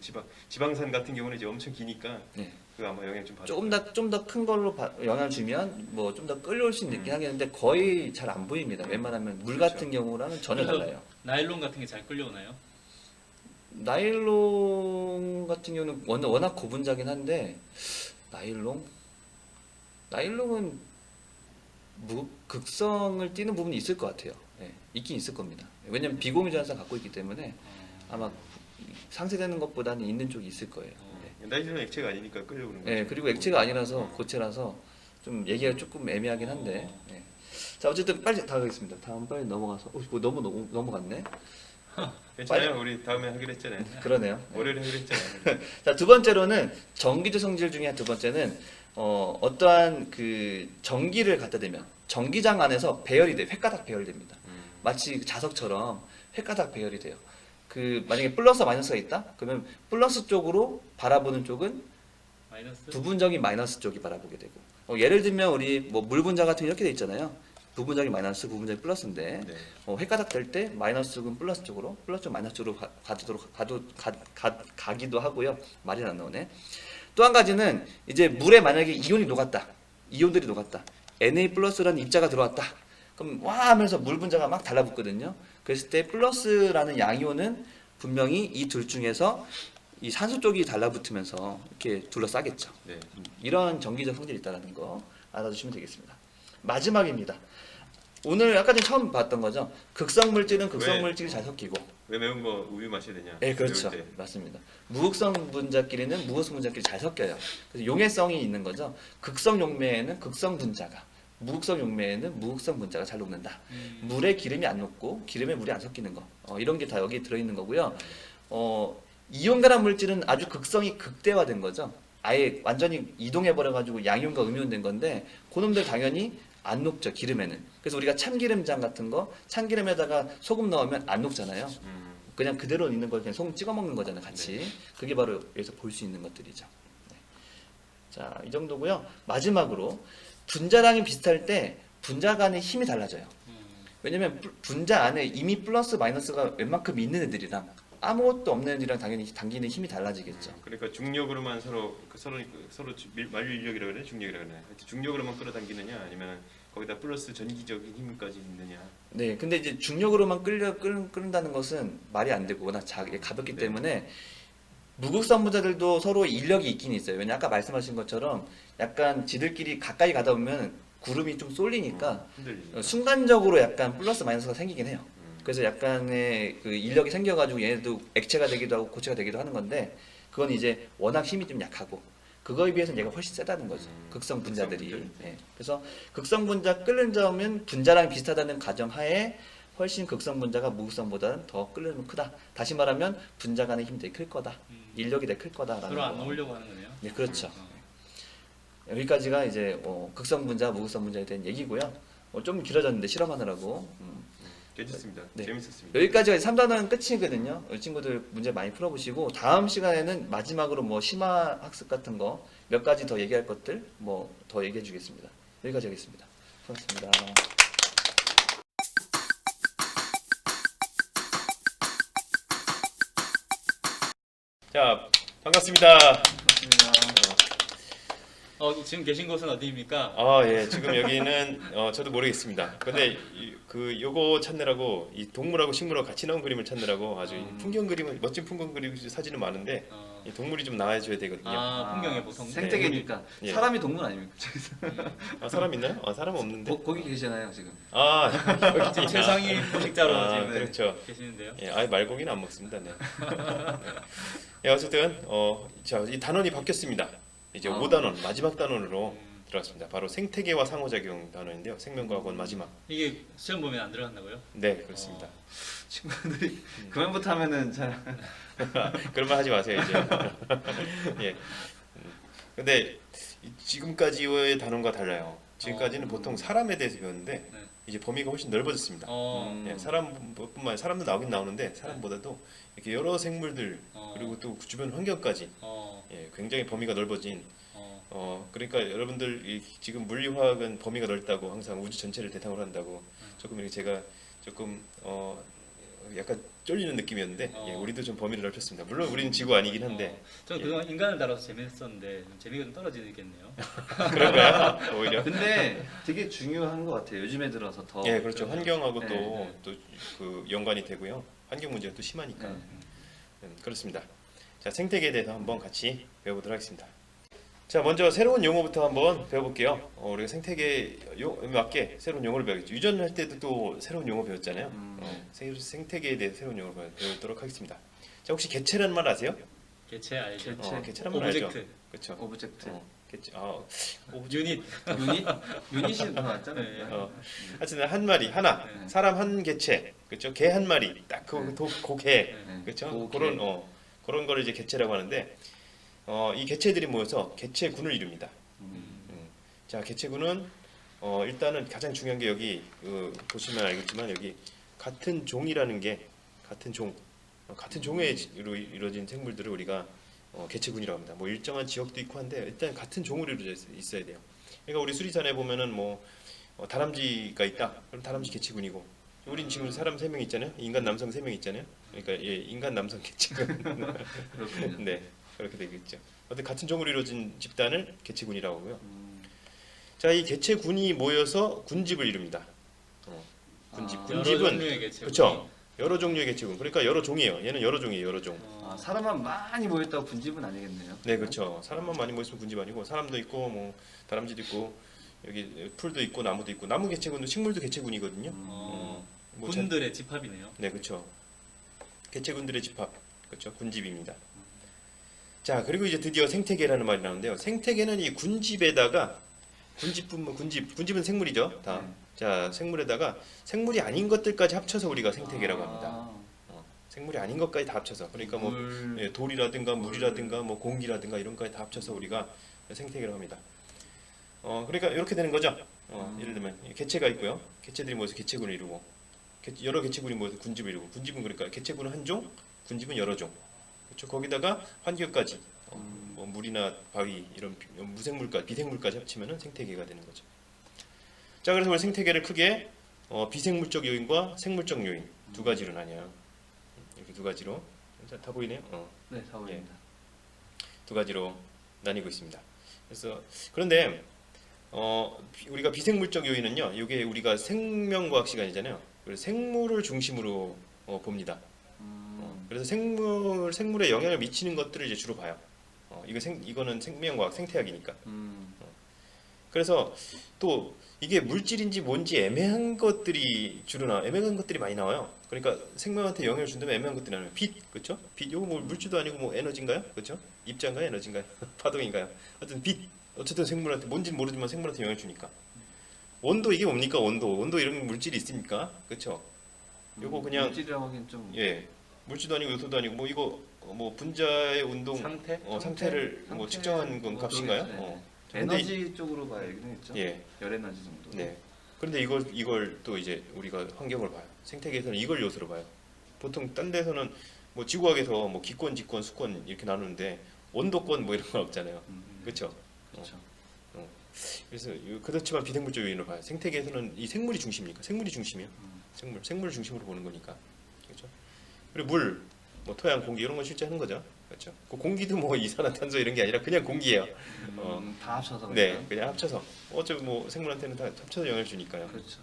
지방산 같은 경우는 이제 엄청 기니까 네. 그 아마 영향 좀 받을 좀 더 큰 걸로 영향을 주면 뭐 좀 더 끌려올 수 있긴 하겠는데 거의 잘 안 보입니다. 웬만하면 물 같은 경우랑은 전혀 그래서 달라요. 나일론 같은 게 잘 끌려오나요? 나일론 같은 경우는 워낙 고분자긴 한데 나일론은 극성을 띠는 부분이 있을 것 같아요. 예, 있긴 있을 겁니다. 왜냐면 비공유전화상 갖고 있기 때문에 아마 상쇄되는 것보다는 있는 쪽이 있을 거예요. 나이트는 액체가 아니니까 끌려오는 거죠. 예, 그리고 액체가 아니라서 고체라서 좀 얘기가 조금 애매하긴 한데. 예. 자, 어쨌든 빨리 가겠습니다. 다음 빨리 넘어가서 뭐 너무 넘어갔네. 괜찮아요. 우리 다음에 하기로 했잖아요. 그러네요. 예. 월요일에 하기로 했잖아요. 자, 두 번째로는 전기조 성질 중에 두 번째는 어떠한 그 전기를 갖다 대면 전기장 안에서 배열이 돼, 횟가닥 배열이 됩니다. 마치 자석처럼 횟가닥 배열이 돼요. 그 만약에 플러스 마이너스가 있다? 그러면 플러스 쪽으로 바라보는 쪽은 마이너스? 부분적인 마이너스 쪽이 바라보게 되고 예를 들면 우리 뭐 물 분자 같은 게 이렇게 돼 있잖아요. 부분적인 마이너스, 부분적인 플러스인데 네. 횟가닥 될 때 마이너스 쪽은 플러스 쪽으로, 플러스 쪽 마이너스 쪽으로 가기도 하고요. 말이 안 나오네. 또 한 가지는 이제 물에 만약에 이온이 녹았다. 이온들이 녹았다. Na 플러스라는 입자가 들어왔다. 그럼 와 하면서 물 분자가 막 달라붙거든요. 그랬을 때 플러스라는 양이온은 분명히 이 둘 중에서 이 산소 쪽이 달라붙으면서 이렇게 둘러싸겠죠. 네. 이런 전기적 성질이 있다는 거 알아두시면 되겠습니다. 마지막입니다. 오늘 아까 전에 처음 봤던 거죠. 극성 물질은 극성 왜? 물질이 잘 섞이고. 왜 매운 거 우유 마셔야 되냐? 네, 그렇죠. 매울 때. 맞습니다. 무극성 분자끼리는 무극성 분자끼리 잘 섞여요. 그래서 용해성이 있는 거죠. 극성 용매에는 극성 분자가, 무극성 용매에는 무극성 분자가 잘 녹는다. 물에 기름이 안 녹고 기름에 물이 안 섞이는 거. 이런 게 다 여기 들어 있는 거고요. 이온가란 물질은 아주 극성이 극대화된 거죠. 아예 완전히 이동해 버려 가지고 양이온과 음이온 된 건데 그놈들 당연히 안 녹죠, 기름에는. 그래서 우리가 참기름장 같은 거 참기름에다가 소금 넣으면 안 녹잖아요. 그냥 그대로 있는 걸 그냥 소금 찍어 먹는 거잖아요, 같이. 그게 바로 여기서 볼 수 있는 것들이죠. 네. 자, 이 정도고요. 마지막으로 분자량이 비슷할 때 분자 간의 힘이 달라져요. 왜냐면 분자 안에 이미 플러스 마이너스가 웬만큼 있는 애들이랑 아무것도 없는 애들이랑 당연히 당기는 힘이 달라지겠죠. 그러니까 중력으로만 서로 만류인력이라고 그래, 중력이라고 그래. 하여튼 중력으로만 끌어당기느냐, 아니면 거기다 플러스 전기적인 힘까지 있느냐. 네, 근데 이제 중력으로만 끓는다는 것은 말이 안 되고 워낙 가볍기 네. 때문에 무극성 분자들도 서로 인력이 있긴 있어요. 왜냐 아까 말씀하신 것처럼 약간 지들끼리 가까이 가다 보면 구름이 좀 쏠리니까 흔들리니까. 순간적으로 약간 플러스 마이너스가 생기긴 해요. 그래서 약간의 그 인력이 생겨가지고 얘네도 액체가 되기도 하고 고체가 되기도 하는 건데 그건 이제 워낙 힘이 좀 약하고 그거에 비해서는 얘가 훨씬 세다는 거죠. 극성 분자들이. 극성 분자. 예. 그래서 극성 분자 끓는 점은 분자랑 비슷하다는 가정하에 훨씬 극성 분자가 무극성보다는 더 끓는 크다. 다시 말하면 분자 간의 힘이 되게 클 거다. 인력이 되게 클 거다라는 서로 안 거. 놓으려고 하는 거네요. 네, 그렇죠. 여기까지가 이제 극성 분자, 무극성 분자에 대한 얘기고요. 좀 길어졌는데 실험하느라고. 괜찮습니다. 네. 재밌었습니다. 여기까지가 3단원은 끝이거든요. 우리 친구들 문제 많이 풀어보시고 다음 시간에는 마지막으로 뭐 심화 학습 같은 거 몇 가지 더 얘기할 것들 뭐 더 얘기해 주겠습니다. 여기까지 하겠습니다. 수고하셨습니다. 자, 반갑습니다. 지금 계신 곳은 어디입니까? 예. 지금 여기는 저도 모르겠습니다. 근데 요거 찾느라고 이 동물하고 식물하고 같이 나온 그림을 찾느라고 아주 이 풍경 그림은 멋진 풍경 그림 사진은 많은데 이 동물이 좀 나와줘야 되거든요. 풍경에 보통 생태계니까 예. 사람이 동물 아닙니까? 사람 있나요? 사람 없는데. 거기 계시잖아요 지금. 지금 최상위 포식자로 지금 그렇죠. 계시는데요. 예, 말고기는 안 먹습니다. 네. 예, 어쨌든 자, 이 단원이 바뀌었습니다. 이제 5단원 마지막 단원으로 들어갔습니다. 바로 생태계와 상호작용 단어인데요. 생명과학원 마지막. 이게 시험 보면 안 들어간다고요? 네, 그렇습니다. 친구들이 그만부터 하면은 잘. 그런 말 하지 마세요 이제. 예. 근데 지금까지의 단원과 달라요. 지금까지는 보통 사람에 대해서 배웠는데 네. 이제 범위가 훨씬 넓어졌습니다. 예, 사람뿐만 아니라 사람도 나오긴 나오는데 사람보다도 이렇게 여러 생물들 그리고 또 주변 환경까지 예, 굉장히 범위가 넓어진. 그러니까 여러분들 지금 물리화학은 범위가 넓다고 항상 우주 전체를 대상으로 한다고 조금 이렇게 제가 조금 약간 쫄리는 느낌이었는데 예, 우리도 좀 범위를 넓혔습니다. 물론 우리는 지구 아니긴 한데 저 그동안 인간을 다뤄서 재밌었는데 좀 재미가 좀 떨어지겠네요. 그런가요? 오히려. 근데 되게 중요한 것 같아요. 요즘에 들어서 더. 예, 그렇죠. 환경하고 네, 또 그 연관이 되고요. 환경 문제가 또 심하니까. 네. 그렇습니다. 자, 생태계에 대해서 한번 같이 배워보도록 하겠습니다. 자, 먼저 새로운 용어부터 한번 배워볼게요. 우리가 생태계에 맞게 새로운 용어를 배우겠죠. 유전할 때도 또 새로운 용어 배웠잖아요. 생태계에 대해 새로운 용어를 배우도록 하겠습니다. 자, 혹시 개체라는 말 아세요? 개체 알죠? 개체라는 말 알죠? 오브젝트, 그렇죠. 오브젝트. 개체. 유닛. 유닛이 나왔잖아요. 네. 하여튼 한 마리 하나 네. 사람 한 개체 그렇죠 개 한 마리 딱 네. 그개 네. 그렇죠 개. 그런 거를 이제 개체라고 하는데 이 개체들이 모여서 개체군을 이룹니다. 자 개체군은 일단은 가장 중요한 게 여기 보시면 알겠지만 여기 같은 종이라는 게 같은 종으로 이루어진 생물들을 우리가 개체군이라고 합니다. 뭐 일정한 지역도 있고 한데 일단 같은 종으로 이루어져 있어야 돼요. 그러니까 우리 수리산에 보면은 뭐 다람쥐가 있다. 그럼 다람쥐 개체군이고 우린 지금 사람 3명 있잖아요. 인간 남성 3명 있잖아요. 그러니까 예, 인간 남성 개체군. 그렇군요. 네. 그렇게 되겠죠. 어떤 같은 종으로 이루어진 집단을 개체군이라고 하고요. 자, 이 개체군이 모여서 군집을 이룹니다. 군집. 아, 여러 군집은 종류의 개체. 그렇죠. 여러 종류의 개체군. 그러니까 여러 종이에요. 얘는 여러 종이에요. 여러 종. 아, 사람만 많이 모였다고 군집은 아니겠네요. 네, 그렇죠. 사람만 많이 모였으면 군집 아니고 사람도 있고 뭐 다람쥐도 있고 여기 풀도 있고 나무도 있고 나무 개체군도 식물도 개체군이거든요. 뭐 군들의 집합이네요. 네, 그렇죠. 개체군들의 집합, 그렇죠. 군집입니다. 자, 그리고 이제 드디어 생태계라는 말이 나오는데요. 생태계는 이 군집에다가 군집은 생물이죠. 다. 네. 자, 생물에다가 생물이 아닌 것들까지 합쳐서 우리가 생태계라고 합니다. 아, 생물이 아닌 것까지 다 합쳐서. 그러니까 뭐 물. 예, 돌이라든가 물이라든가 뭐 공기라든가 이런 것까지 다 합쳐서 우리가 생태계라고 합니다. 그러니까 이렇게 되는 거죠. 예를 들면 개체가 있고요. 개체들이 모여서 개체군을 이루고 여러 개체군이 모여서 군집을 이루고 군집은 그러니까 개체군은 한 종, 군집은 여러 종. 그렇죠. 거기다가 환경까지 뭐 물이나 바위 이런 무생물까지 비생물까지 합치면은 생태계가 되는 거죠. 자, 그래서 우리 생태계를 크게 비생물적 요인과 생물적 요인 두 가지로 나뉘어요. 이렇게 두 가지로 다 보이네요. 네, 다 보입니다. 두 가지로 나뉘고 있습니다. 그래서 그런데 우리가 비생물적 요인은요. 이게 우리가 생명과학 시간이잖아요. 그래서 생물을 중심으로 봅니다. 그래서 생물에 영향을 미치는 것들을 이제 주로 봐요. 이거는 생명과학 생태학이니까. 그래서 또 이게 물질인지 뭔지 애매한 것들이 애매한 것들이 많이 나와요. 그러니까 생명한테 영향을 준다면 애매한 것들이 나와요. 빛, 그렇죠? 빛, 이거 뭐 물질도 아니고 뭐 에너지인가요? 그렇죠? 입자인가요? 에너지인가요? 파동인가요? 하여튼 빛, 어쨌든 생물한테 뭔지는 모르지만 생물한테 영향을 주니까. 온도 이게 뭡니까? 온도 이런 물질이 있습니까? 그렇죠? 요거 그냥 물질이라고 하긴 좀. 예, 물질도 아니고 요소도 아니고 뭐 이거 뭐 분자의 운동 상태를 뭐 측정한 건 값인가요? 네. 근데 에너지 쪽으로 봐야겠죠. 예, 열 에너지 정도. 네. 그런데 이걸 또 이제 우리가 환경을 봐요. 생태계에서는 이걸 요소로 봐요. 보통 딴 데서는 뭐 지구학에서 뭐 기권, 직권, 수권 이렇게 나누는데 온도권 뭐 이런 건 없잖아요. 그렇죠? 그렇죠. 그래서 그렇지만 비생물적 요인으로 봐요. 생태계에서는 이 생물이 중심이니까 생물이 중심이에요. 생물을 중심으로 보는 거니까. 그렇죠? 그리고 물, 뭐 토양, 공기 이런 건 실제 하는 거죠. 그렇죠? 그 공기도 뭐 이산화탄소 이런 게 아니라 그냥 공기예요. 다 합쳐서. 네, 그냥 합쳐서. 어차피 뭐 생물한테는 다 합쳐서 영향을 주니까요. 그렇죠.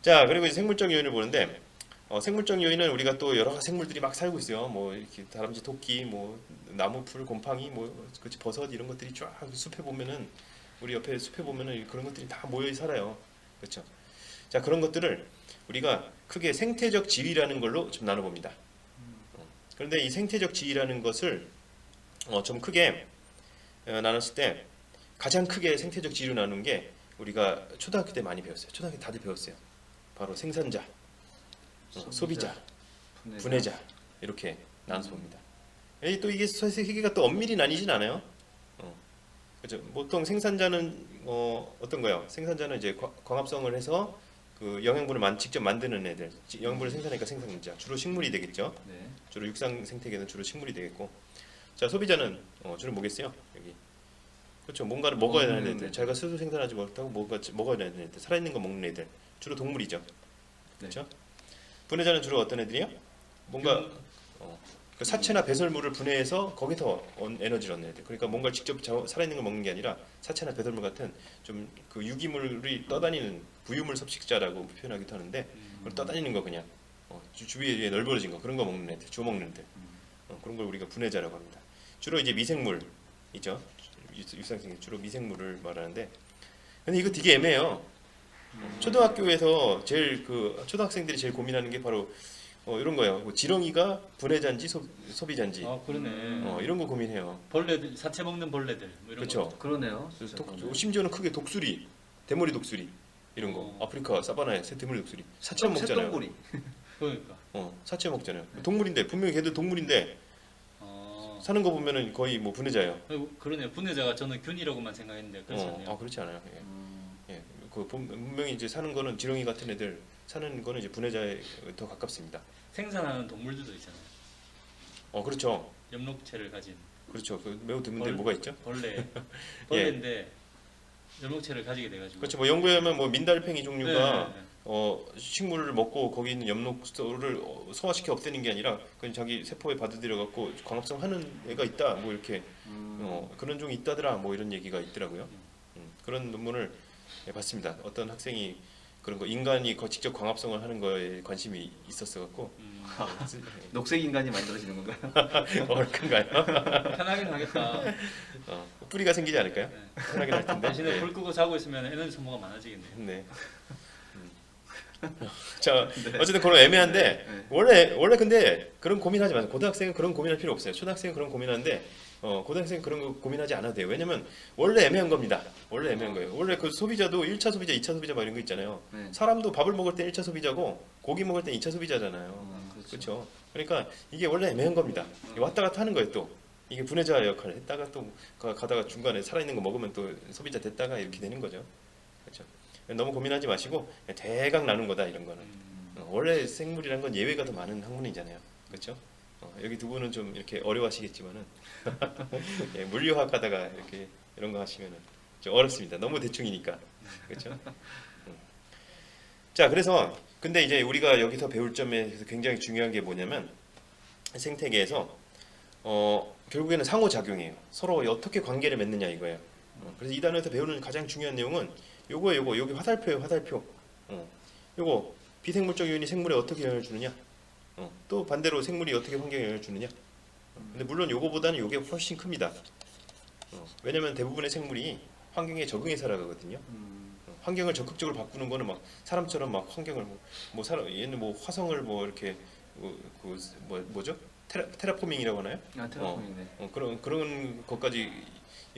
자, 그리고 이제 생물적 요인을 보는데 생물적 요인은 우리가 또 여러 생물들이 막 살고 있어요. 뭐 이렇게 다람쥐, 토끼, 뭐 나무, 풀, 곰팡이, 뭐 그렇지 버섯 이런 것들이 쫙 숲에 보면은 우리 옆에 숲에 보면은 그런 것들이 다 모여 살아요. 그렇죠? 자, 그런 것들을 우리가 크게 생태적 지위라는 걸로 좀 나눠봅니다. 그런데 이 생태적 지위라는 것을 좀 크게 나눴을 때 가장 크게 생태적 지위로 나누는 게 우리가 초등학교 때 많이 배웠어요. 초등학교 때 다들 배웠어요. 바로 생산자, 소비자, 분해자 이렇게 나눠서 봅니다. 또 이게 세계가 또 엄밀히 나뉘진 않아요. 그렇죠. 보통 생산자는 어떤 거요? 생산자는 이제 광합성을 해서 그 영양분을 직접 만드는 애들, 영양분을 생산하니까 생산자, 주로 식물이 되겠죠. 네. 주로 육상 생태계는 주로 식물이 되겠고, 자 소비자는 주로 뭐겠어요? 여기 그렇죠. 뭔가를 먹어야 하는 애들, 자기가 스스로 생산하지 못하고 먹어야 하는 애들, 살아있는 거 먹는 애들, 주로 동물이죠. 그렇죠. 분해자는 주로 어떤 애들이요? 뭔가 그 사체나 배설물을 분해해서 거기서 에너지를 얻는 애들. 그러니까 뭔가 직접 살아있는 걸 먹는 게 아니라 사체나 배설물 같은 좀 그 유기물이 떠다니는 부유물 섭식자라고 표현하기도 하는데 떠다니는 거 그냥 주위에 넓어진 거 그런 거 먹는 애들, 주워 먹는 애들. 그런 걸 우리가 분해자라고 합니다. 주로 이제 미생물이죠. 유상생물 주로 미생물을 말하는데 근데 이거 되게 애매해요. 초등학교에서 제일 초등학생들이 제일 고민하는 게 바로 이런 거예요. 뭐 지렁이가 분해자인지 소비자인지 그러네. 이런 거 고민해요. 벌레들, 사체 먹는 벌레들 뭐 이런 그렇죠. 거. 그러네요. 심지어는 크게 독수리, 대머리 독수리 이런 거. 아프리카 사바나에 대머리 독수리 사체 먹잖아요. 새똥구리. 그러니까. 사체 먹잖아요. 동물인데 분명히 걔도 동물인데 사는 거 보면은 거의 뭐 분해자예요. 그러네요. 분해자가 저는 균이라고만 생각했는데 그렇지 않네요. 그렇지 않아요. 예. 그 분명히 이제 사는 거는 지렁이 같은 애들 사는 거는 이제 분해자에 더 가깝습니다. 생산하는 동물들도 있잖아요. 그렇죠. 엽록체를 가진 그렇죠. 매우 드문데 뭐가 있죠? 벌레인데 엽록체를 가지게 돼가지고. 그렇죠. 뭐 연구에 하면 뭐 민달팽이 종류가 네. 식물을 먹고 거기 있는 엽록소를 소화시켜 없애는 게 아니라 그냥 자기 세포에 받아들여 갖고 광합성 하는 애가 있다. 뭐 이렇게 그런 종이 있다더라. 뭐 이런 얘기가 있더라고요. 그런 논문을 봤습니다. 어떤 학생이 그런 거 인간이 직접 광합성을 하는 거에 관심이 있었어 갖고 녹색 인간이 만들어지는 건가요? 그런가요? 편하긴 하겠다. 뿌리가 생기지 않을까요? 네. 편하긴 할 텐데. 대신에 불 끄고 자고 있으면 에너지 소모가 많아지겠네요. 네. 자, 어쨌든 그런 애매한데 네. 원래 근데 그런 고민하지 마세요. 고등학생은 그런 고민할 필요 없어요. 초등학생은 그런 고민하는데 고등학생은 그런 거 고민하지 않아도 돼요. 왜냐면 원래 애매한 겁니다. 원래 애매한 거예요. 원래 그 소비자도 1차 소비자, 2차 소비자 막 이런 거 있잖아요. 네. 사람도 밥을 먹을 때 1차 소비자고 고기 먹을 때 2차 소비자잖아요. 그렇죠. 그러니까 이게 원래 애매한 겁니다. 왔다 갔다 하는 거예요. 또 이게 분해자 역할을 했다가 또 가다가 중간에 살아있는 거 먹으면 또 소비자 됐다가 이렇게 되는 거죠. 그렇죠. 너무 고민하지 마시고 대강 나눈 거다 이런 거는. 원래 생물이란 건 예외가 더 많은 학문이잖아요. 그렇죠? 여기 두 분은 좀 이렇게 어려워하시겠지만은 예, 물리화학 하다가 이렇게 이런 거 하시면은 좀 어렵습니다. 너무 대충이니까. 그렇죠? 자, 그래서 근데 이제 우리가 여기서 배울 점에서 굉장히 중요한 게 뭐냐면 생태계에서 결국에는 상호작용이에요. 서로 어떻게 관계를 맺느냐 이거예요. 그래서 이 단어에서 배우는 가장 중요한 내용은 요거 여기 화살표예요. 화살표. 요거 비생물적 요인이 생물에 어떻게 영향을 주느냐. 또 반대로 생물이 어떻게 환경에 영향을 주느냐. 근데 물론 요거보다는 요게 훨씬 큽니다. 왜냐면 대부분의 생물이 환경에 적응해 살아가거든요. 환경을 적극적으로 바꾸는 거는 막 사람처럼 막 환경을 얘는 뭐 화성을 뭐 이렇게 뭐죠? 테라포밍이라고 하나요? 테라포밍네. 그런 것까지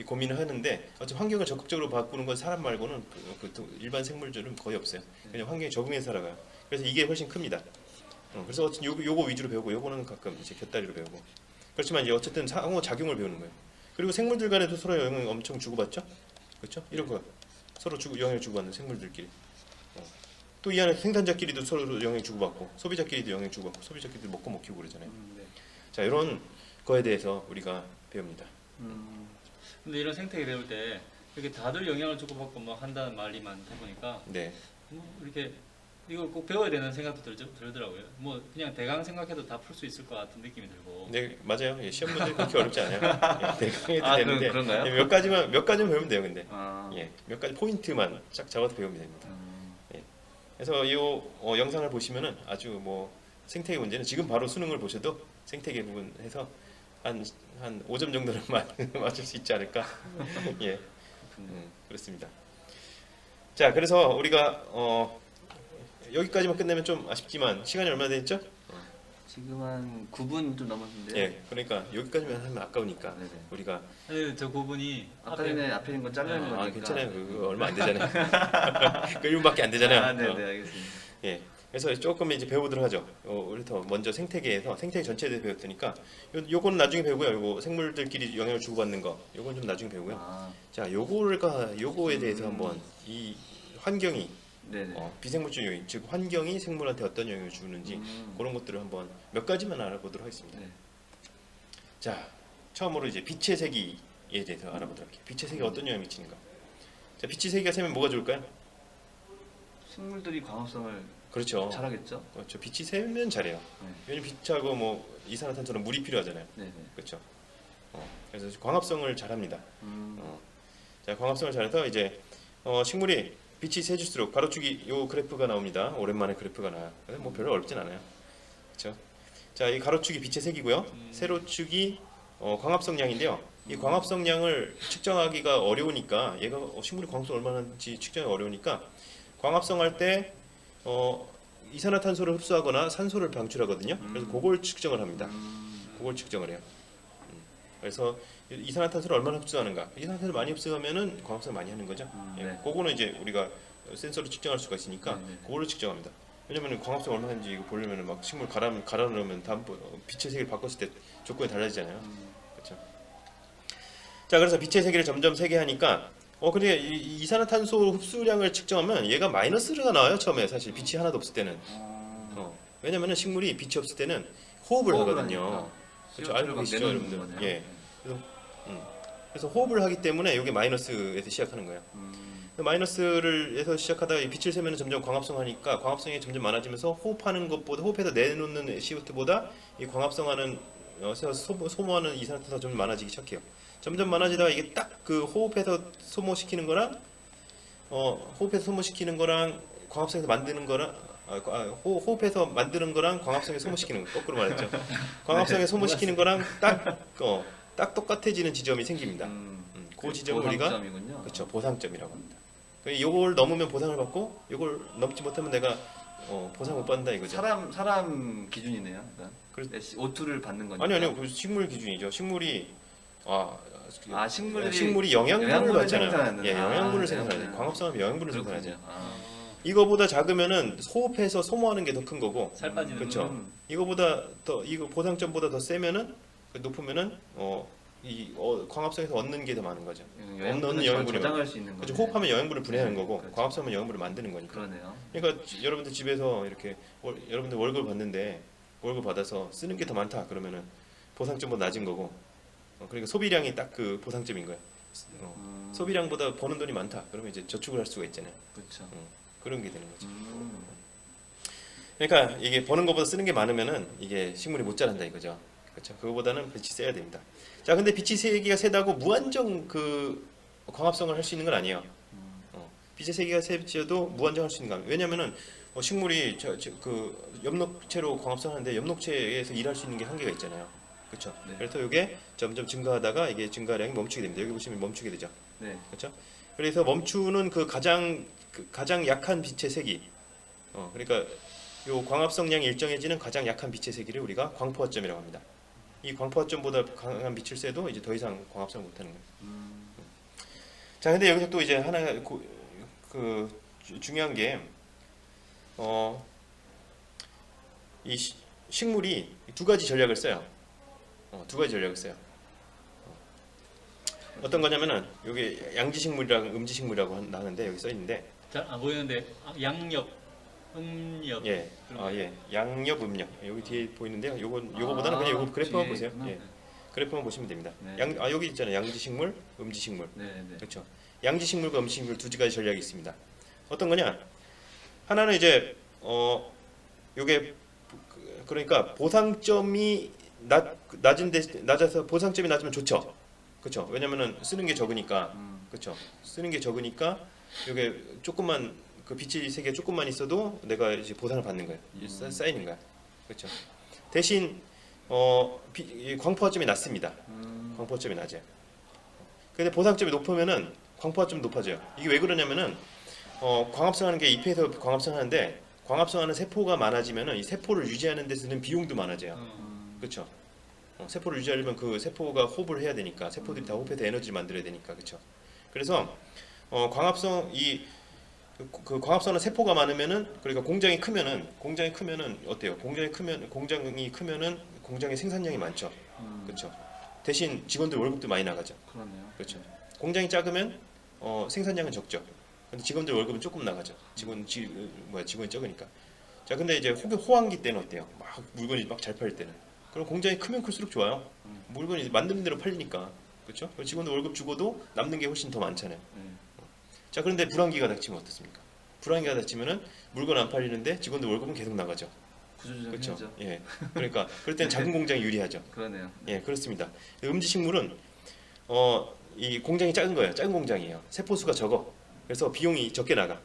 고민을 하는데 어차피 환경을 적극적으로 바꾸는 건 사람 말고는 일반 생물들은 거의 없어요. 그냥 환경에 적응해 살아가요. 그래서 이게 훨씬 큽니다. 그래서 어쨌든 요거 위주로 배우고 요거는 가끔 이제 곁다리로 배우고 그렇지만 이제 어쨌든 상호 작용을 배우는 거예요. 그리고 생물들 간에도 서로 영향을 엄청 주고받죠. 그렇죠? 이런 거 서로 영향을 주고받는 생물들끼리. 또 이 안에 생산자끼리도 서로 영향을 주고받고 소비자끼리도 영향을 주고받고 소비자끼리도 먹고 먹히고 그러잖아요. 네. 자, 이런 거에 대해서 우리가 배웁니다. 근데 이런 생태계 배울 때 이렇게 다들 영향을 주고받고 뭐 한다는 말이 많다 보니까 네. 뭐 이렇게 이걸 꼭 배워야 되는 생각도 들더라고요. 뭐 그냥 대강 생각해도 다 풀 수 있을 것 같은 느낌이 들고. 네, 맞아요. 예, 시험 문제 그렇게 어렵지 않아요. 예, 대강해도 되는데 그런가요? 예, 몇 가지만 배우면 돼요. 근데 아. 예, 몇 가지 포인트만 쫙 잡아서 배우면 됩니다. 예. 그래서 이 영상을 보시면은 아주 뭐 생태계 문제는 지금 바로 수능을 보셔도 생태계 부분 해서 한 5점 정도는 맞을 수 있지 않을까. 예, 그렇습니다. 자, 그래서 우리가 여기까지만 끝내면 좀 아쉽지만 시간이 얼마나 됐죠? 지금 한 9분 좀 넘었는데요. 예, 그러니까 여기까지만 하면 아까우니까 네네. 우리가 네, 저 부분이 아까 전에 앞에 있는 건 잘라낸 거니까. 괜찮아요. 그거 얼마 안 되잖아요. 그 1분밖에 안 되잖아요. 아, 네네, 알겠습니다. 예. 그래서 조금 이제 배우도록 하죠. 우리부터 먼저 생태계에서 생태계 전체에 대해 배웠으니까 요거는 나중에 배우고요. 요거 생물들끼리 영향을 주고받는 거, 요건 좀 나중에 배우고요. 아, 자, 요거에 대해서 한번 이 환경이 네네. 비생물적 요인, 즉 환경이 생물한테 어떤 영향을 주는지 그런 것들을 한번 몇 가지만 알아보도록 하겠습니다. 네. 자, 처음으로 이제 빛의 세기에 대해서 알아보도록 할게요. 빛의 세기가 어떤 영향을 미치는가? 자, 빛의 세기가 세면 뭐가 좋을까요? 식물들이 광합성을 그렇죠. 잘하겠죠. 그렇죠. 빛이 세면 잘해요. 네. 왜냐면 빛하고 뭐 이산화탄소는 물이 필요하잖아요. 네네. 그렇죠. 그래서 광합성을 잘합니다. 자, 광합성을 잘해서 이제 식물이 빛이 세질수록 가로축이 요 그래프가 나옵니다. 오랜만에 그래프가 나요. 근데 뭐 별로 어렵진 않아요. 그렇죠. 자, 이 가로축이 빛의 색이고요. 세로축이 광합성량인데요. 이 광합성량을 측정하기가 어려우니까 얘가 식물이 광합성 얼마나 하는지 측정이 어려우니까 광합성할 때 이산화탄소를 흡수하거나 산소를 방출하거든요. 그래서 그걸 측정을 합니다. 그걸 측정을 해요. 그래서 이산화탄소를 얼마나 흡수하는가. 이산화탄소를 많이 흡수하면은 광합성을 많이 하는 거죠. 예, 네. 그거는 이제 우리가 센서로 측정할 수가 있으니까 네, 네. 그걸로 측정합니다. 왜냐면 광합성 얼마나 하는지 이거 보려면 막 식물 갈아 넣으면 다음 빛의 세기를 바꿨을 때 조건이 달라지잖아요. 그렇죠. 자, 그래서 빛의 세기를 점점 세게 하니까 근데 이산화탄소 흡수량을 측정하면 얘가 마이너스가 나와요. 처음에 사실 빛이 하나도 없을 때는. 왜냐면은 식물이 빛이 없을 때는 호흡을 하거든요. 그렇죠. 알고 계시죠, 여러분들? 예. 그래서 호흡을 하기 때문에 이게 마이너스에서 시작하는 거예요. 마이너스를 해서 시작하다가 이 빛을 세면 점점 광합성하니까 광합성이 점점 많아지면서 호흡하는 것보다 호흡해서 내놓는 CO2보다 이 광합성하는 소모하는 이산화탄소가 좀 많아지기 시작해요. 점점 많아지다가 이게 딱 그 호흡해서 소모시키는 거랑 광합성에서 만드는 거랑 호흡해서 만드는 거랑 광합성에 소모시키는 거 거꾸로 말했죠. 광합성에 소모시키는 거랑 딱 똑같아지는 지점이 생깁니다. 그 지점을 우리가 보상점이군요. 그렇죠, 보상점이라고 합니다. 이걸 넘으면 보상을 받고 이걸 넘지 못하면 내가 보상 못 받는다 이거죠. 사람 기준이네요. 그러니까 O2를 받는 거니까. 아니요, 그 식물 기준이죠. 식물이 식물이 영양분을 받잖아요. 생산하는. 예, 영양분을 네, 생산하죠. 네. 광합성하면 영양분을 그렇군요. 생산하죠. 아. 이거보다 작으면은 호흡해서 소모하는 게 더 큰 거고, 살 빠지는 그렇죠. 이거 보상점보다 더 세면은 높으면은 광합성에서 얻는 게 더 많은 거죠. 영양분을 영양분을 저장할 수 있는 그렇죠. 거죠. 호흡하면 영양분을 분해하는 네, 거고, 그렇죠. 광합성하면 영양분을 만드는 거니까. 그러네요. 그러니까 여러분들 집에서 이렇게 여러분들 월급 받는데 월급 받아서 쓰는 게 더 많다 그러면은 보상점보다 낮은 거고, 그러니까 소비량이 딱 그 보상점인 거예요. 소비량보다 버는 돈이 많다 그러면 이제 저축을 할 수가 있잖아요. 그렇죠. 그런 게 되는 거죠. 그러니까 이게 버는 것보다 쓰는 게 많으면은 이게 식물이 못 자란다 이거죠. 그렇죠. 그거보다는 빛이 세야 됩니다. 자, 근데 빛이 세기가 세다고 무한정 그 광합성을 할 수 있는 건 아니에요. 빛의 세기가 세져도 무한정 할 수 있는 거 아니에요. 왜냐면은 식물이 그 엽록체로 광합성하는데 엽록체에서 일할 수 있는 게 한계가 있잖아요. 그렇죠. 네. 그래서 이게 점점 증가하다가 이게 증가량이 멈추게 됩니다. 여기 보시면 멈추게 되죠. 네. 그렇죠. 그래서 멈추는 그 가장 약한 빛의 세기. 그러니까 요 광합성량이 일정해지는 가장 약한 빛의 세기를 우리가 광포화점이라고 합니다. 이 광포화점보다 강한 빛을 쐬도 이제 더 이상 광합성을 못하는 거예요. 자, 근데 여기서 또 이제 하나 중요한 게 이 식물이 두 가지 전략을 써요. 어떤 거냐면은 여기 양지식물이랑 음지식물이라고 나는데 여기 써 있는데 잘 안 보이는데 양력, 음력. 예, 양력, 음력 여기 뒤에 보이는데요. 요거보다는 그냥 요거 그래프만 뒤에 보세요. 있구나. 예, 그래프만 보시면 됩니다. 네. 여기 있잖아요. 양지식물, 음지식물. 네, 네. 그렇죠. 양지식물과 음지식물 두 가지 전략이 있습니다. 어떤 거냐? 하나는 이제 요게 그러니까 보상점이 낮아서 보상점이 낮으면 좋죠. 그렇죠. 왜냐면은 쓰는 게 적으니까. 그렇죠. 쓰는 게 적으니까 요게 조금만 그 빛의 세계 조금만 있어도 내가 이제 보상을 받는 거예요. 쌓이는 거야. 그렇죠. 대신 이 광포화점이 낮습니다. 광포화점이 낮아요. 근데 보상점이 높으면은 광포화점이 높아져요. 이게 왜 그러냐면은 광합성하는 게 잎에서 광합성하는데 광합성하는 세포가 많아지면은 이 세포를 유지하는 데 쓰는 비용도 많아져요. 그렇죠? 세포를 유지하려면 그 세포가 호흡을 해야 되니까 세포들이 다 호흡해서 에너지를 만들어야 되니까 그렇죠. 그래서 광합성 그 광합성은 세포가 많으면은 그러니까 공장이 크면은 어때요? 공장이 크면은 공장의 생산량이 많죠. 그렇죠. 대신 직원들 월급도 많이 나가죠. 그러네요. 그렇죠. 공장이 작으면 생산량은 적죠. 근데 직원들 월급은 조금 나가죠. 직원이 적으니까. 자, 근데 이제 호황기 때는 어때요? 막 물건이 막 잘 팔릴 때는. 그럼 공장이 크면 클수록 좋아요. 물건이 만드는 대로 팔리니까. 그렇죠? 직원들 월급 주고도 남는 게 훨씬 더 많잖아요. 자, 그런데 불황기가 닥치면 어떻습니까? 불황기가 닥치면은 물건 안 팔리는데 직원들 월급은 계속 나가죠. 그렇죠? 구조조정해야죠. 예. 그러니까 그럴 때는 작은 공장이 유리하죠. 그러네요. 예, 그렇습니다. 음지식물은 이 공장이 작은 거예요. 작은 공장이에요. 세포 수가 적어. 그래서 비용이 적게 나가.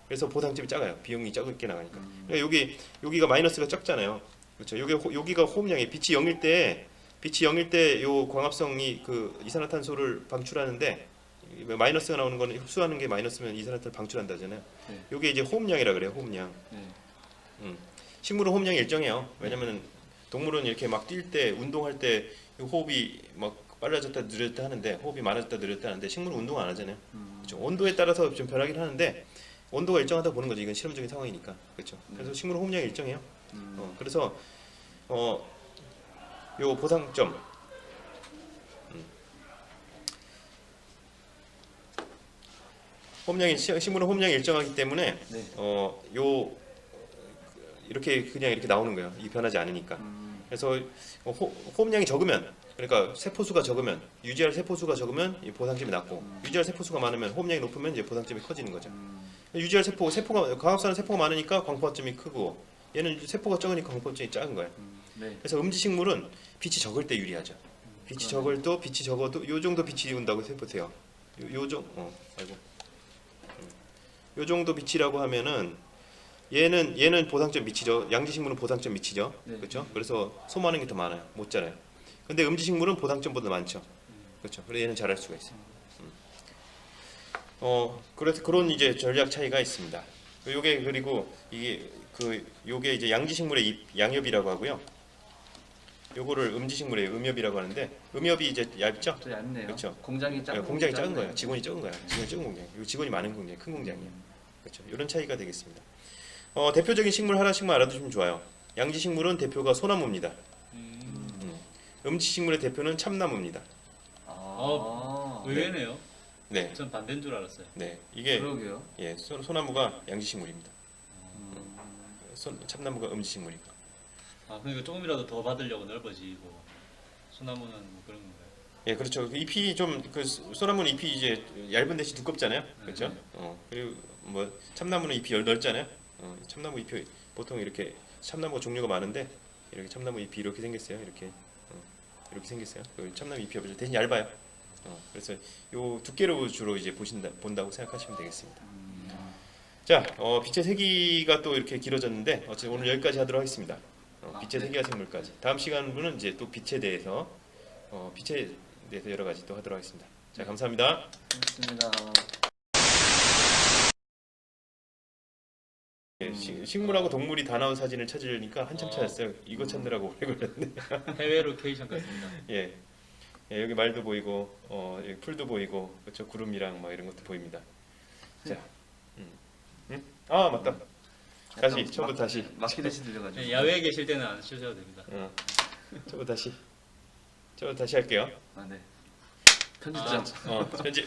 그래서 보상점이 작아요. 비용이 적게 나가니까. 그러니까 여기가 마이너스가 적잖아요. 그렇죠. 여기가 호흡량이 빛이 0일 때 요 광합성이 그 이산화탄소를 방출하는데 마이너스가 나오는 거는 흡수하는 게 마이너스면 이산화탄소를 방출한다잖아요. 네. 요게 이제 호흡량이라 그래요. 호흡량. 네. 식물은 호흡량이 일정해요. 왜냐면 동물은 이렇게 막 뛸 때, 운동할 때 호흡이 막 빨라졌다 느려졌다 하는데 호흡이 많아졌다 느려졌다 하는데 식물은 운동 안 하잖아요. 그렇죠? 온도에 따라서 좀 변하긴 하는데 온도가 일정하다 보는 거죠. 이건 실험적인 상황이니까. 그렇죠? 그래서 식물은 호흡량이 일정해요. 그래서 요 보상점 식물은 호흡량이 일정하기 때문에 네. 이렇게 그냥 이렇게 나오는 거예요. 이 변하지 않으니까. 그래서 호흡량이 적으면 그러니까 세포수가 적으면 유지할 세포수가 적으면 이 보상점이 낮고 유지할 세포수가 많으면 호흡량이 높으면 이제 보상점이 커지는 거죠. 유지할 세포가 광합성하는 세포가 많으니까 광포화점이 크고 얘는 세포가 적으니까 광포화점이 작은 거예요. 네. 그래서 음지식물은 빛이 적을 때 유리하죠. 빛이 적어도 요 정도 빛이 온다고 해보세요. 요 정도 빛이라고 하면은 얘는 보상점 밑이죠. 양지식물은 보상점 밑이죠. 네. 그렇죠? 그래서 소모하는 게 더 많아요. 못 자라요. 근데 음지식물은 보상점보다 많죠. 그렇죠. 그래서 얘는 자랄 수가 있어요. 그래서 그런 이제 전략 차이가 있습니다. 그리고 요게 이제 양지식물의 양엽이라고 하고요. 요거를 음지식물의 음엽이라고 하는데 음엽이 이제 얇죠. 또 얇네요. 그렇죠. 공장이 공장이 작은 거예요. 직원이 적은 거야. 직원이 적은 공장. 요 직원이 많은 공장, 큰 공장이에요. 그렇죠. 이런 차이가 되겠습니다. 대표적인 식물 하나씩만 알아두시면 좋아요. 양지식물은 대표가 소나무입니다. 음지식물의 대표는 참나무입니다. 의외네요. 네, 전 반대인 줄 알았어요. 네, 이게 그러게요. 예, 소나무가 양지식물입니다. 참나무가 음지식물이고. 그러니까 조금이라도 더 받으려고 넓어지고 소나무는 뭐 그런 건가요? 예, 그렇죠. 그 잎이 소나무는 잎이 이제 얇은 대신 두껍잖아요. 그렇죠? 그리고 뭐 참나무는 잎이 넓잖아요. 참나무 잎이 보통 이렇게 참나무가 종류가 많은데 이렇게 참나무 잎이 이렇게 생겼어요. 이렇게 생겼어요. 참나무 잎이 대신 얇아요. 그래서 요 두께로 주로 이제 본다고 생각하시면 되겠습니다. 자, 빛의 세기가 또 이렇게 길어졌는데 어쨌든 오늘 여기까지 하도록 하겠습니다. 빛의 세기와 생물까지. 다음 시간분은 이제 또 빛에 대해서 여러 가지 또 하도록 하겠습니다. 자, 감사합니다. 고맙습니다. 예, 식물하고 동물이 다 나온 사진을 찾으려니까 한참 찾았어요. 이거 찾느라고 오래 걸렸네. 해외 로케이션 같습니다. 예, 여기 말도 보이고, 여기 풀도 보이고, 그렇죠. 구름이랑 뭐 이런 것도 보입니다. 자, 아 맞다. 다시 처음부터 다시. 막히듯이 들려가지고. 네, 야외에 계실 때는 안 쓰셔도 됩니다. 처음부터 다시 할게요. 네. 편집장. 편집.